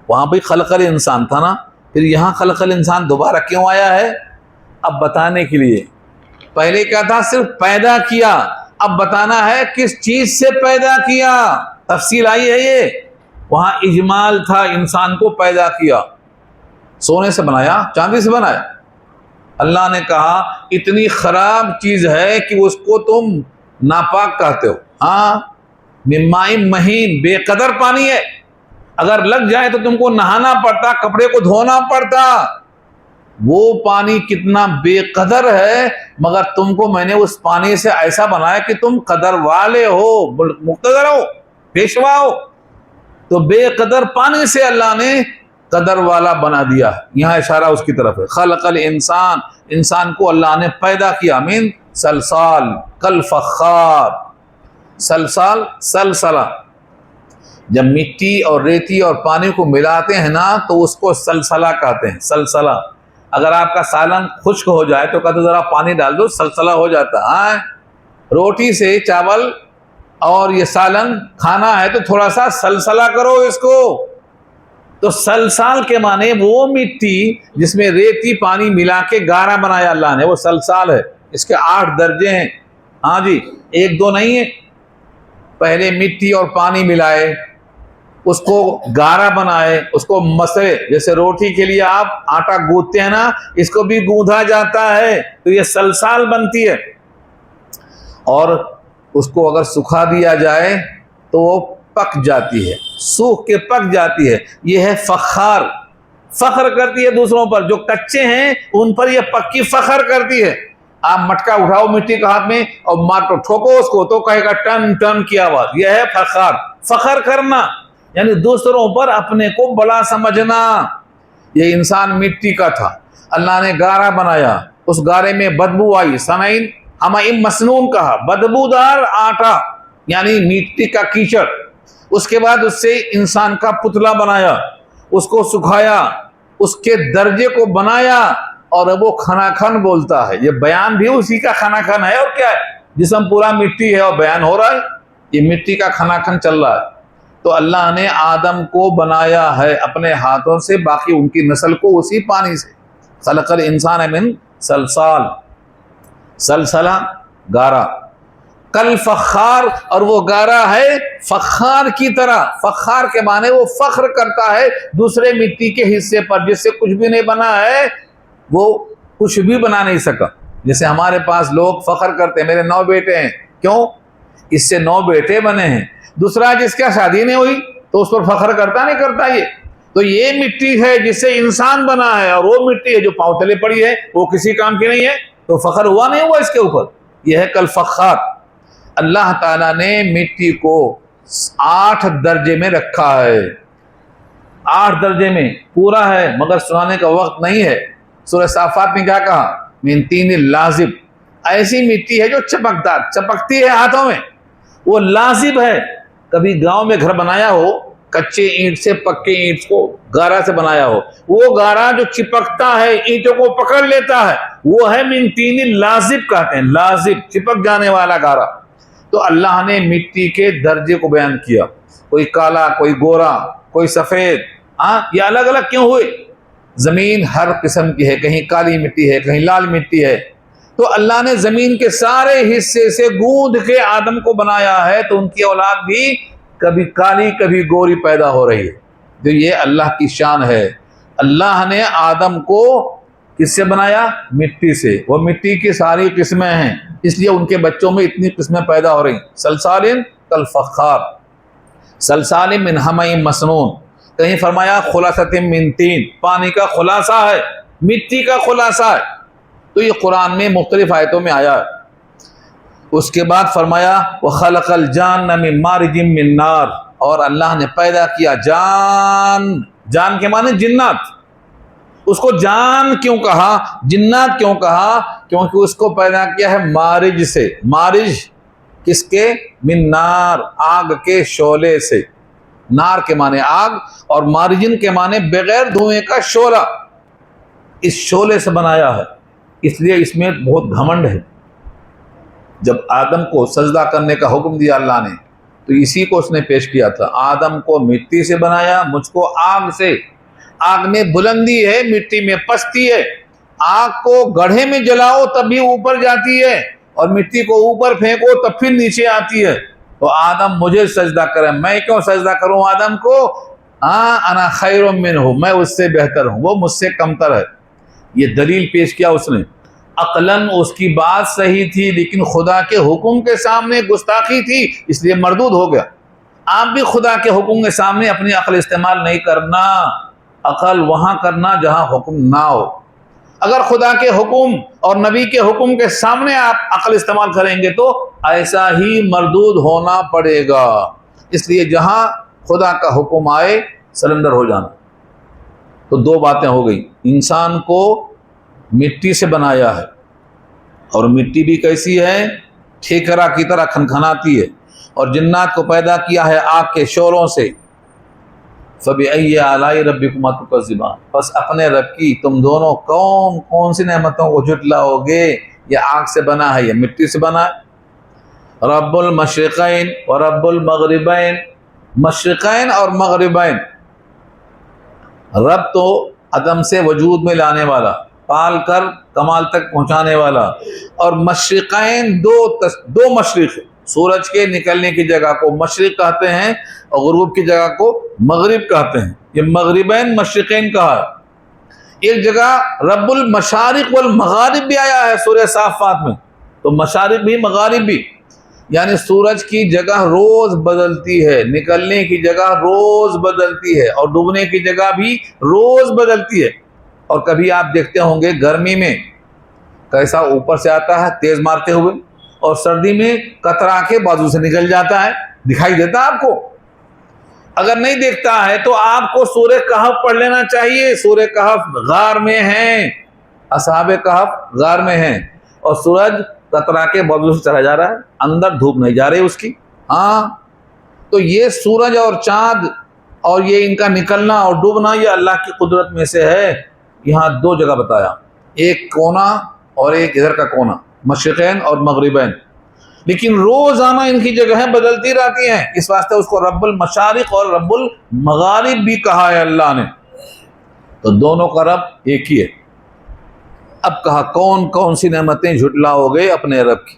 وہاں بھی خلق الانسان تھا نا، پھر یہاں خلق الانسان دوبارہ کیوں آیا ہے؟ اب بتانے کے لیے، پہلے کیا تھا؟ صرف پیدا کیا، اب بتانا ہے کس چیز سے پیدا کیا، تفصیل آئی ہے۔ یہ وہاں اجمال تھا، انسان کو پیدا کیا، سونے سے بنایا، چاندی سے بنایا؟ اللہ نے کہا اتنی خراب چیز ہے کہ اس کو تم ناپاک کہتے ہو۔ ہاں، ماء مہین، بے قدر پانی ہے، اگر لگ جائے تو تم کو نہانا پڑتا، کپڑے کو دھونا پڑتا، وہ پانی کتنا بے قدر ہے، مگر تم کو میں نے اس پانی سے ایسا بنایا کہ تم قدر والے ہو، مقتدر ہو، پیشوا ہو، تو بے قدر پانی سے اللہ نے قدر والا بنا دیا۔ یہاں اشارہ اس کی طرف ہے، خلق الانسان، انسان کو اللہ نے پیدا کیا، من سلسال کالفخار، سلسال سلسلہ، جب مٹی اور ریتی اور پانی کو ملاتے ہیں نا تو اس کو سلسلہ کہتے ہیں، سلسلہ۔ اگر آپ کا سالن خشک ہو جائے تو کہتے ذرا پانی ڈال دو، سلسلہ ہو جاتا ہے۔ ہاں، روٹی سے چاول اور یہ سالن کھانا ہے تو تھوڑا سا سلسلہ کرو اس کو۔ تو سلسال کے معنی وہ مٹی جس میں ریتی پانی ملا کے گارا بنایا اللہ نے، وہ سلسال ہے۔ اس کے 8 درجے ہیں، ہاں جی، 1 2 نہیں ہے۔ پہلے مٹی اور پانی ملائے، اس کو گارا بنائے، اس کو مسے، جیسے روٹی کے لیے آپ آٹا گوندتے ہیں نا، اس کو بھی گوندھا جاتا ہے تو یہ سلسال بنتی ہے۔ اور اس کو اگر سکھا دیا جائے تو وہ پک جاتی ہے، سوکھ کے پک جاتی ہے۔ یہ ہے فخار، فخر کرتی ہے دوسروں پر، جو کچے ہیں ان پر یہ پکی فخر کرتی ہے۔ آپ مٹکا اٹھاؤ مٹی کا ہاتھ میں اور مارو، ٹھوکو اس کو تو کہے گا ٹن ٹن کی آواز۔ یہ ہے فخار، فخر کرنا، یعنی دوسروں پر اپنے کو بڑا سمجھنا۔ یہ انسان مٹی کا تھا، اللہ نے گارا بنایا، اس گارے میں بدبو آئی، سمعین ہمائم مسنون کہا، بدبودار آٹا یعنی مٹی کا کیچڑ۔ اس کے بعد اس سے انسان کا پتلا بنایا، اس کو سکھایا، اس کے درجے کو بنایا، اور اب وہ کھنا کھن بولتا ہے۔ یہ بیان بھی اسی کا کھنا کھن ہے، اور کیا ہے؟ جسم پورا مٹی ہے اور بیان ہو رہا ہے، یہ مٹی کا کھنا کھن چل رہا ہے۔ تو اللہ نے آدم کو بنایا ہے اپنے ہاتھوں سے، باقی ان کی نسل کو اسی پانی سے۔ خلق الانسان من سلسال، سلسلہ گارا، کل فخار، اور وہ گارا ہے فخار کی طرح. فخار کے معنی وہ فخر کرتا ہے دوسرے مٹی کے حصے پر، جس سے کچھ بھی نہیں بنا ہے وہ کچھ بھی بنا نہیں سکا. جیسے ہمارے پاس لوگ فخر کرتے ہیں میرے 9 بیٹے ہیں، کیوں؟ اس سے 9 بیٹے بنے ہیں. دوسرا جس کا شادی نہیں ہوئی تو اس پر فخر کرتا نہیں کرتا. یہ تو یہ مٹی ہے جس سے انسان بنا ہے، اور وہ مٹی ہے جو پاؤں تلے پڑی ہے، وہ کسی کام کی نہیں ہے، تو فخر ہوا نہیں ہوا اس کے اوپر. یہ ہے کل فخار. اللہ تعالیٰ نے مٹی کو 8 درجے میں رکھا ہے. 8 درجے میں پورا ہے، مگر سنانے کا وقت نہیں ہے. سورہ صافات میں کیا کہا؟ من طین لازب. ایسی مٹی ہے جو چپکدار، چپکتی ہے ہاتھوں میں، وہ لازب ہے. کبھی گاؤں میں گھر بنایا ہو کچے اینٹ سے، پکے اینٹ کو گارا سے بنایا ہو، وہ گارا جو چپکتا ہے، اینٹوں کو پکڑ لیتا ہے، وہ ہے من طین لازب کہتے ہیں. لازب، چپک جانے والا گارا. تو اللہ نے مٹی کے درجے کو بیان کیا، کوئی کالا، کوئی گورا، کوئی سفید. یہ الگ الگ کیوں ہوئے؟ زمین ہر قسم کی ہے، کہیں کالی مٹی ہے، کہیں لال مٹی ہے. تو اللہ نے زمین کے سارے حصے سے گوندھ کے آدم کو بنایا ہے، تو ان کی اولاد بھی کبھی کالی کبھی گوری پیدا ہو رہی ہے. تو یہ اللہ کی شان ہے. اللہ نے آدم کو کس سے بنایا؟ مٹی سے. وہ مٹی کی ساری قسمیں ہیں، اس لیے ان کے بچوں میں اتنی قسمیں پیدا ہو رہی ہیں. سلسال کالفخار، سلسال من حمأ مسنون. کہیں فرمایا خلاصۃ من طین، پانی کا خلاصہ ہے، مٹی کا خلاصہ ہے. تو یہ قرآن میں مختلف آیتوں میں آیا ہے. اس کے بعد فرمایا وَخَلَقَ الْجَانَّ مِن مَارِجٍ مِّن نَار، اور اللہ نے پیدا کیا جان. جان کے معنی جنات. اس کو جان کیوں کہا، جنات کیوں کہا؟ کیونکہ اس کو پیدا کیا ہے مارج سے. مارج کس کے؟ من نار، آگ کے شعلے سے. نار کے معنی آگ، اور مارجن کے معنی بغیر دھوئیں کا شعلہ. اس شعلے سے بنایا ہے. اس لیے اس میں بہت گھمنڈ ہے. جب آدم کو سجدہ کرنے کا حکم دیا اللہ نے، تو اسی کو اس نے پیش کیا تھا. آدم کو مٹی سے بنایا، مجھ کو آگ سے. آگ میں بلندی ہے، مٹی میں پستی ہے. آگ کو گڑھے میں جلاؤ تب بھی اوپر جاتی ہے، اور مٹی کو اوپر پھینکو تب پھر نیچے آتی ہے. تو آدم مجھے سجدہ کرے، میں کیوں سجدہ کروں آدم کو؟ انا خیر منہ، میں اس سے بہتر ہوں، وہ مجھ سے کمتر ہے. یہ دلیل پیش کیا اس نے. عقلاً اس کی بات صحیح تھی، لیکن خدا کے حکم کے سامنے گستاخی تھی، اس لیے مردود ہو گیا. آپ بھی خدا کے حکم کے سامنے اپنی عقل استعمال نہیں کرنا. عقل وہاں کرنا جہاں حکم نہ ہو. اگر خدا کے حکم اور نبی کے حکم کے سامنے آپ عقل استعمال کریں گے تو ایسا ہی مردود ہونا پڑے گا. اس لیے جہاں خدا کا حکم آئے سرنڈر ہو جانا. تو 2 باتیں ہو گئی. انسان کو مٹی سے بنایا ہے، اور مٹی بھی کیسی ہے؟ ٹھیکرا کی طرح کھنکھناتی ہے. اور جنات کو پیدا کیا ہے آگ کے شعلوں سے. فَبِأَيِّ آلَاءِ رَبِّكُمَا تُكَذِّبَانِ، بس اپنے رب کی تم دونوں کون سی نعمتوں کو جھٹلاؤ گے؟ یہ آگ سے بنا ہے، یہ مٹی سے بنا ہے. رب المشرقین و رب المغربین. مشرقین اور مغربین. رب تو عدم سے وجود میں لانے والا، پال کر کمال تک پہنچانے والا. اور مشرقین دو مشرق، سورج کے نکلنے کی جگہ کو مشرق کہتے ہیں، اور غروب کی جگہ کو مغرب کہتے ہیں. یہ مغربین مشرقین کہا ہے. ایک جگہ رب المشارق والمغارب بھی آیا ہے سورہ صافات میں. تو مشارق بھی مغارب بھی، یعنی سورج کی جگہ روز بدلتی ہے، نکلنے کی جگہ روز بدلتی ہے، اور ڈوبنے کی جگہ بھی روز بدلتی ہے. اور کبھی آپ دیکھتے ہوں گے گرمی میں کیسا اوپر سے آتا ہے تیز مارتے ہوئے، اور سردی میں کترا کے بازو سے نکل جاتا ہے. دکھائی دیتا آپ کو؟ اگر نہیں دیکھتا ہے تو آپ کو سورہ کہف پڑھ لینا چاہیے. سورہ کہف غار میں ہیں، اصحاب کہف غار میں ہیں، اور سورج کترا کے بازو سے چلا جا رہا ہے، اندر دھوپ نہیں جا رہی اس کی. تو یہ سورج اور چاند اور یہ ان کا نکلنا اور ڈوبنا یہ اللہ کی قدرت میں سے ہے. یہاں 2 جگہ بتایا، ایک کونا اور ایک ادھر کا کونا، مشرقین اور مغربین. لیکن روزانہ ان کی جگہیں بدلتی رہتی ہیں، اس واسطے اس کو رب المشارق اور رب المغارب بھی کہا ہے اللہ نے. تو دونوں کا رب ایک ہی ہے. اب کہا کون سی نعمتیں جھٹلاؤ گے اپنے رب کی؟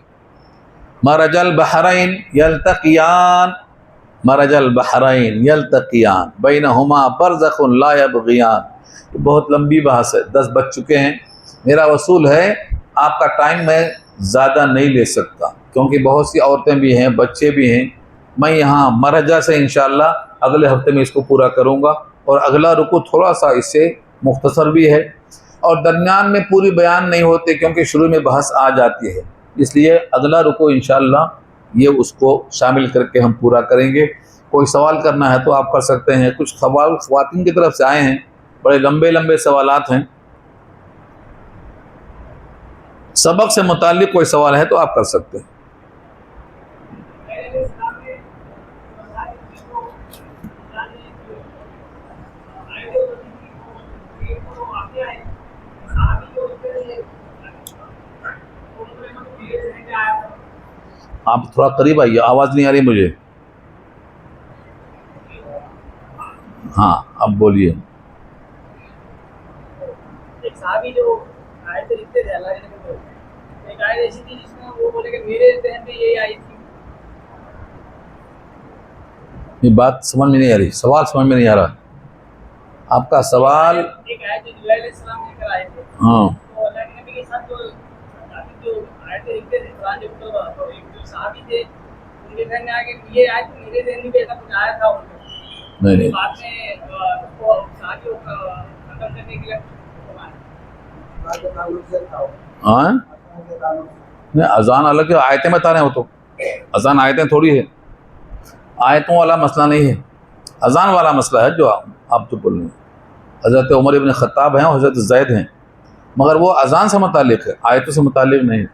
مرج البحرین یلتقیان، مرج البحرین یلتقیان بینہما برزخ لا یبغیان۔ بہت لمبی بحث ہے، 10 بج چکے ہیں۔ میرا وصول ہے آپ کا ٹائم میں زیادہ نہیں لے سکتا کیونکہ بہت سی عورتیں بھی ہیں، بچے بھی ہیں۔ میں یہاں مرجع سے انشاءاللہ اگلے ہفتے میں اس کو پورا کروں گا، اور اگلا رکوع تھوڑا سا اس سے مختصر بھی ہے، اور درمیان میں پوری بیان نہیں ہوتے کیونکہ شروع میں بحث آ جاتی ہے، اس لیے اگلا رکوع انشاءاللہ یہ اس کو شامل کر کے ہم پورا کریں گے۔ کوئی سوال کرنا ہے تو آپ کر سکتے ہیں۔ کچھ سوال خواتین کی طرف سے آئے ہیں، بڑے لمبے لمبے سوالات ہیں۔ سبق سے متعلق کوئی سوال ہے تو آپ کر سکتے ہیں۔ آپ تھوڑا قریب آئیے، آواز نہیں آ رہی مجھے۔ ہاں اب بولیے۔ ایک صحابی جو آیتیں لکھتے تھے اللہ کے نبی کو، ایک آیت ایسی تھی جس میں وہ بولے کہ میرے ذہن میں یہی آئی تھی۔ یہ بات سمجھ میں نہیں آ رہی، سوال سمجھ میں نہیں آ رہا آپ کا سوال۔ ایک آیت جو جبرائیل علیہ السلام لے کر آئے تھے، ہاں تو اللہ کے نبی کے ساتھ جو آیتیں لکھتے تھے قرآن جو مطلب، تو ایک جو صحابی تھے ان کے ذہن میں آیا کہ یہ آیت میرے ذہن میں بھی ایسا کچھ آیا تھا ان کو، نہیں بعد میں اس کو صحابیوں کو ختم کرنے کے لیے ہاں نہیں، اذان الگ ہے، آیتیں بتا رہے ہو تو اذان آیتیں تھوڑی ہے، آیتوں والا مسئلہ نہیں ہے، اذان والا مسئلہ ہے جو آپ جو بول رہے ہیں۔ حضرت عمر ابن خطاب ہیں اور حضرت زید ہیں، مگر وہ اذان سے متعلق ہے، آیتوں سے متعلق نہیں۔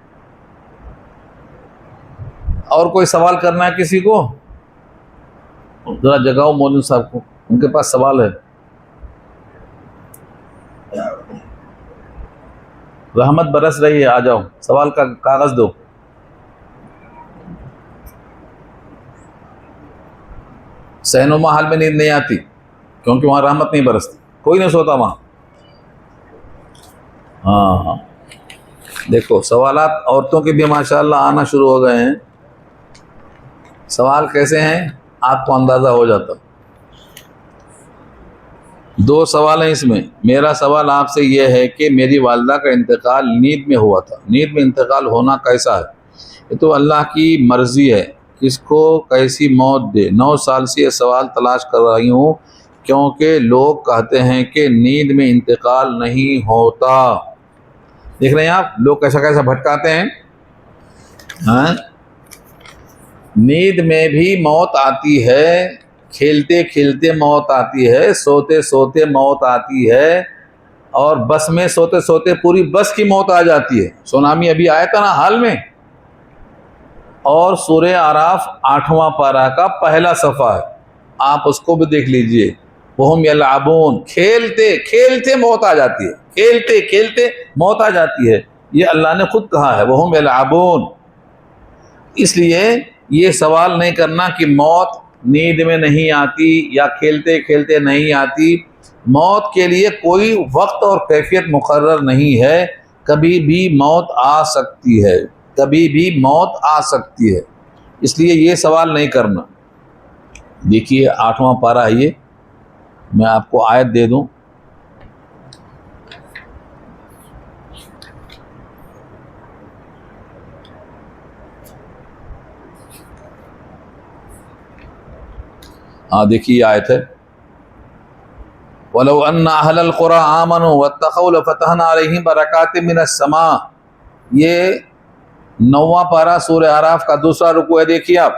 اور کوئی سوال کرنا ہے کسی کو؟ ذرا جگاؤ مولوی صاحب کو، ان کے پاس سوال ہے۔ رحمت برس رہی ہے، آ جاؤ، سوال کا کاغذ دو۔ سہنما حال میں نیند نہیں آتی کیونکہ وہاں رحمت نہیں برستی، کوئی نہیں سوتا وہاں۔ ہاں دیکھو سوالات عورتوں کے بھی ماشاءاللہ آنا شروع ہو گئے ہیں۔ سوال کیسے ہیں آپ کو اندازہ ہو جاتا۔ 2 سوال ہیں اس میں۔ میرا سوال آپ سے یہ ہے کہ میری والدہ کا انتقال نیند میں ہوا تھا، نیند میں انتقال ہونا کیسا ہے؟ یہ تو اللہ کی مرضی ہے، اس کو کیسی موت دے۔ 9 سال سے یہ سوال تلاش کر رہی ہوں کیونکہ لوگ کہتے ہیں کہ نیند میں انتقال نہیں ہوتا۔ دیکھ رہے ہیں آپ لوگ کیسا کیسا بھٹکاتے ہیں۔ ہاں نیند میں بھی موت آتی ہے، کھیلتے کھیلتے موت آتی ہے، سوتے سوتے موت آتی ہے، اور بس میں سوتے سوتے پوری بس کی موت آ جاتی ہے۔ سونامی ابھی آیا تھا نا حال میں، اور سورہ اعراف 8واں پارہ کا پہلا صفحہ ہے، آپ اس کو بھی دیکھ لیجئے۔ وہم یلعبون، کھیلتے کھیلتے موت آ جاتی ہے، کھیلتے کھیلتے موت آ جاتی ہے، یہ اللہ نے خود کہا ہے وہم یلعبون۔ اس لیے یہ سوال نہیں کرنا کہ موت نیند میں نہیں آتی یا کھیلتے کھیلتے نہیں آتی۔ موت کے لیے کوئی وقت اور کیفیت مقرر نہیں ہے، کبھی بھی موت آ سکتی ہے، کبھی بھی موت آ سکتی ہے، اس لیے یہ سوال نہیں کرنا۔ دیکھیے 8واں پارہ ہے، یہ میں آپ کو آیت دے دوں۔ ہاں دیکھیے آیت ہے، وَلَوْ أَنَّ أَهْلَ الْقُرَىٰ آمَنُوا وَاتَّقَوْا لَفَتَحْنَا عَلَيْهِمْ بَرَكَاتٍ مِّنَ السَّمَاءِ۔ یہ 9واں پارہ سورہ اعراف کا دوسرا رکوع ہے، دیکھیے آپ۔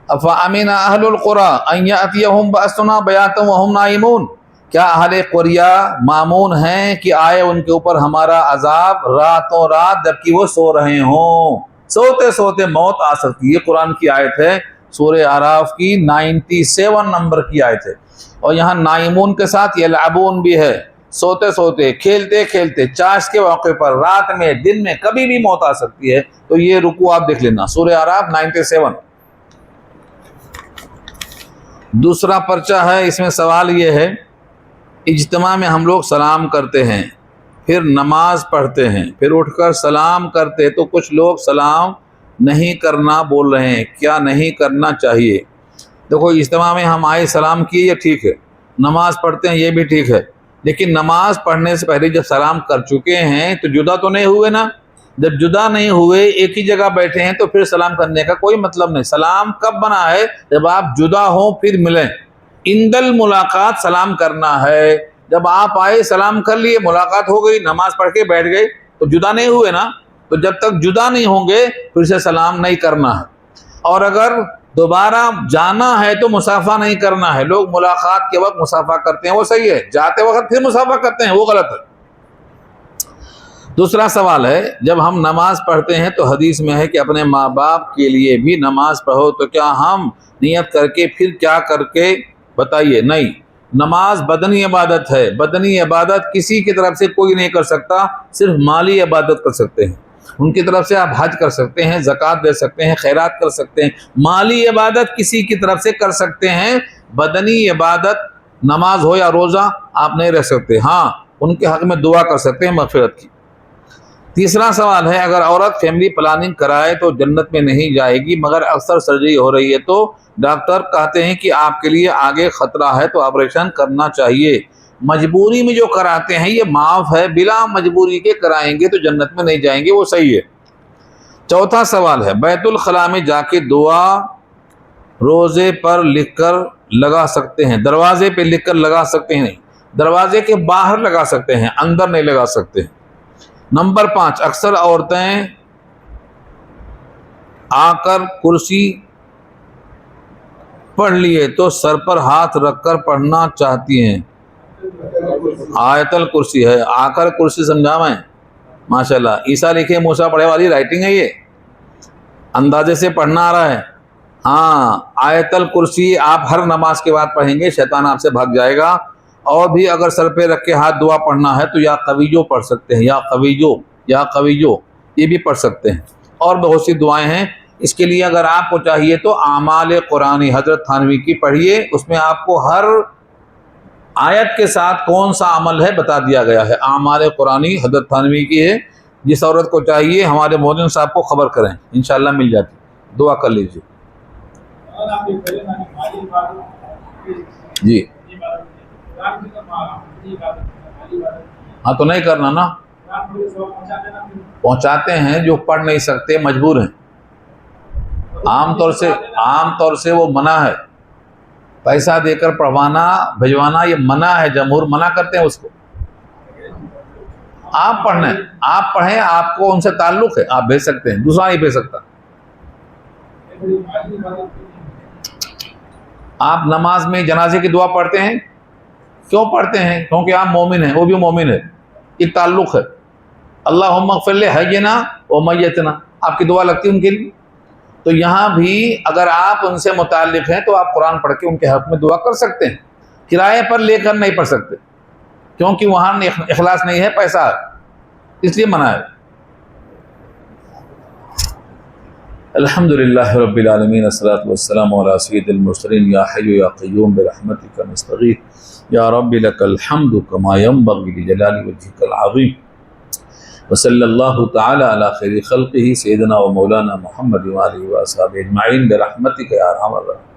أَفَأَمِنَ أَهْلُ الْقُرَىٰ أَن يَأْتِيَهُمْ بَأْسُنَا بَيَاتًا وَهُمْ نَائِمُونَ۔ کیا اہل قریہ مامون ہیں کہ آئے ان کے اوپر ہمارا عذاب راتوں رات جبکہ وہ سو رہے ہوں؟ سوتے سوتے موت آ سکتی ہے۔ یہ قرآن کی آیت ہے، سورہ اعراف کی 97 نمبر کی آیت ہے، اور یہاں نائمون کے ساتھ یلعبون بھی ہے، سوتے سوتے کھیلتے کھیلتے چاش کے موقع پر رات میں دن میں کبھی بھی موت آ سکتی ہے۔ تو یہ رکوع آپ دیکھ لینا، سورہ اعراف 97۔ دوسرا پرچہ ہے، اس میں سوال یہ ہے، اجتماع میں ہم لوگ سلام کرتے ہیں، پھر نماز پڑھتے ہیں، پھر اٹھ کر سلام کرتے، تو کچھ لوگ سلام نہیں کرنا بول رہے ہیں، کیا نہیں کرنا چاہیے؟ دیکھو اجتماع میں ہم آئے سلام کیے یہ ٹھیک ہے، نماز پڑھتے ہیں یہ بھی ٹھیک ہے، لیکن نماز پڑھنے سے پہلے جب سلام کر چکے ہیں تو جدا تو نہیں ہوئے نا؟ جب جدا نہیں ہوئے ایک ہی جگہ بیٹھے ہیں تو پھر سلام کرنے کا کوئی مطلب نہیں۔ سلام کب بنا ہے؟ جب آپ جدا ہوں پھر ملیں، عند الملاقات سلام کرنا ہے۔ جب آپ آئے سلام کر لیے، ملاقات ہو گئی، نماز پڑھ کے بیٹھ گئے تو جدا نہیں ہوئے نا؟ تو جب تک جدا نہیں ہوں گے پھر سے سلام نہیں کرنا ہے۔ اور اگر دوبارہ جانا ہے تو مصافحہ نہیں کرنا ہے۔ لوگ ملاقات کے وقت مصافحہ کرتے ہیں، وہ صحیح ہے، جاتے وقت پھر مصافحہ کرتے ہیں، وہ غلط ہے۔ دوسرا سوال ہے، جب ہم نماز پڑھتے ہیں تو حدیث میں ہے کہ اپنے ماں باپ کے لیے بھی نماز پڑھو، تو کیا ہم نیت کر کے پھر کیا کر کے بتائیے؟ نہیں، نماز بدنی عبادت ہے، بدنی عبادت کسی کی طرف سے کوئی نہیں کر سکتا، صرف مالی عبادت کر سکتے ہیں۔ ان کی طرف سے آپ حج کر سکتے ہیں، زکوٰۃ دے سکتے ہیں، خیرات کر سکتے ہیں، مالی عبادت کسی کی طرف سے کر سکتے ہیں، بدنی عبادت نماز ہو یا روزہ آپ نہیں رہ سکتے۔ ہاں ان کے حق میں دعا کر سکتے ہیں مغفرت کی۔ تیسرا سوال ہے، اگر عورت فیملی پلاننگ کرائے تو جنت میں نہیں جائے گی، مگر اکثر سرجری ہو رہی ہے تو ڈاکٹر کہتے ہیں کہ آپ کے لیے آگے خطرہ ہے تو آپریشن کرنا چاہیے۔ مجبوری میں جو کراتے ہیں یہ معاف ہے، بلا مجبوری کے کرائیں گے تو جنت میں نہیں جائیں گے، وہ صحیح ہے۔ چوتھا سوال ہے، بیت الخلاء میں جا کے دعا روزے پر لکھ کر لگا سکتے ہیں؟ دروازے پہ لکھ کر لگا سکتے ہیں، دروازے کے باہر لگا سکتے ہیں، اندر نہیں لگا سکتے ہیں۔ نمبر 5، اکثر عورتیں آ کر کرسی پڑھ لیے تو سر پر ہاتھ رکھ کر پڑھنا چاہتی ہیں۔ آیت الکرسی ہے، آ کر کرسی سمجھا میں ماشاءاللہ، عیسیٰ لکھے موسیٰ پڑھے والی رائٹنگ ہے، یہ اندازے سے پڑھنا آ رہا ہے۔ ہاں آیت الکرسی آپ ہر نماز کے بعد پڑھیں گے، شیطان آپ سے بھاگ جائے گا۔ اور بھی اگر سر پہ رکھ کے ہاتھ دعا پڑھنا ہے تو یا قویجو پڑھ سکتے ہیں، یا قویجو یہ بھی پڑھ سکتے ہیں، اور بہت سی دعائیں ہیں۔ اس کے لیے اگر آپ کو چاہیے تو اعمال قرآنی حضرت تھانوی کی پڑھیے، اس میں آپ کو ہر آیت کے ساتھ کون سا عمل ہے بتا دیا گیا ہے۔ اعمال قرآنی حضرت تھانوی کی ہے، جس عورت کو چاہیے ہمارے مؤذن صاحب کو خبر کریں، انشاءاللہ مل جاتی، دعا کر لیجیے۔ جی ہاں تو نہیں کرنا نا، پہنچاتے ہیں جو پڑھ نہیں سکتے مجبور ہیں، عام طور سے وہ منع ہے، پیسہ دے کر پڑھوانا بھجوانا یہ منع ہے، جمہور منع کرتے ہیں اس کو۔ آپ پڑھیں، آپ کو ان سے تعلق ہے، آپ بھیج سکتے ہیں، دوسرا نہیں بھیج سکتا۔ آپ نماز میں جنازے کی دعا پڑھتے ہیں، کیوں پڑھتے ہیں؟ کیونکہ آپ مومن ہیں، وہ بھی مومن ہے، ایک تعلق ہے۔ اللہم اغفر لحینا و میتنا، آپ کی دعا لگتی ہے ان کے لیے۔ تو یہاں بھی اگر آپ ان سے متعلق ہیں تو آپ قرآن پڑھ کے ان کے حق میں دعا کر سکتے ہیں، کرائے پر لے کر نہیں پڑھ سکتے، کیونکہ وہاں اخلاص نہیں ہے، پیسہ ہے، اس لیے منع ہے۔ الحمدللہ رب العالمین، الصلاۃ والسلام علی سید المرسلین، یا حی یا قیوم برحمتک نستغیث، یا رب لک الحمد کما ینبغی لجلال وجہک العظیم، وصلی اللہ تعالی علی خیر خلقہ سیدنا و مولانا محمد وآلہ وصحبہ اجمعین برحمتک یا ارحم الراحمین۔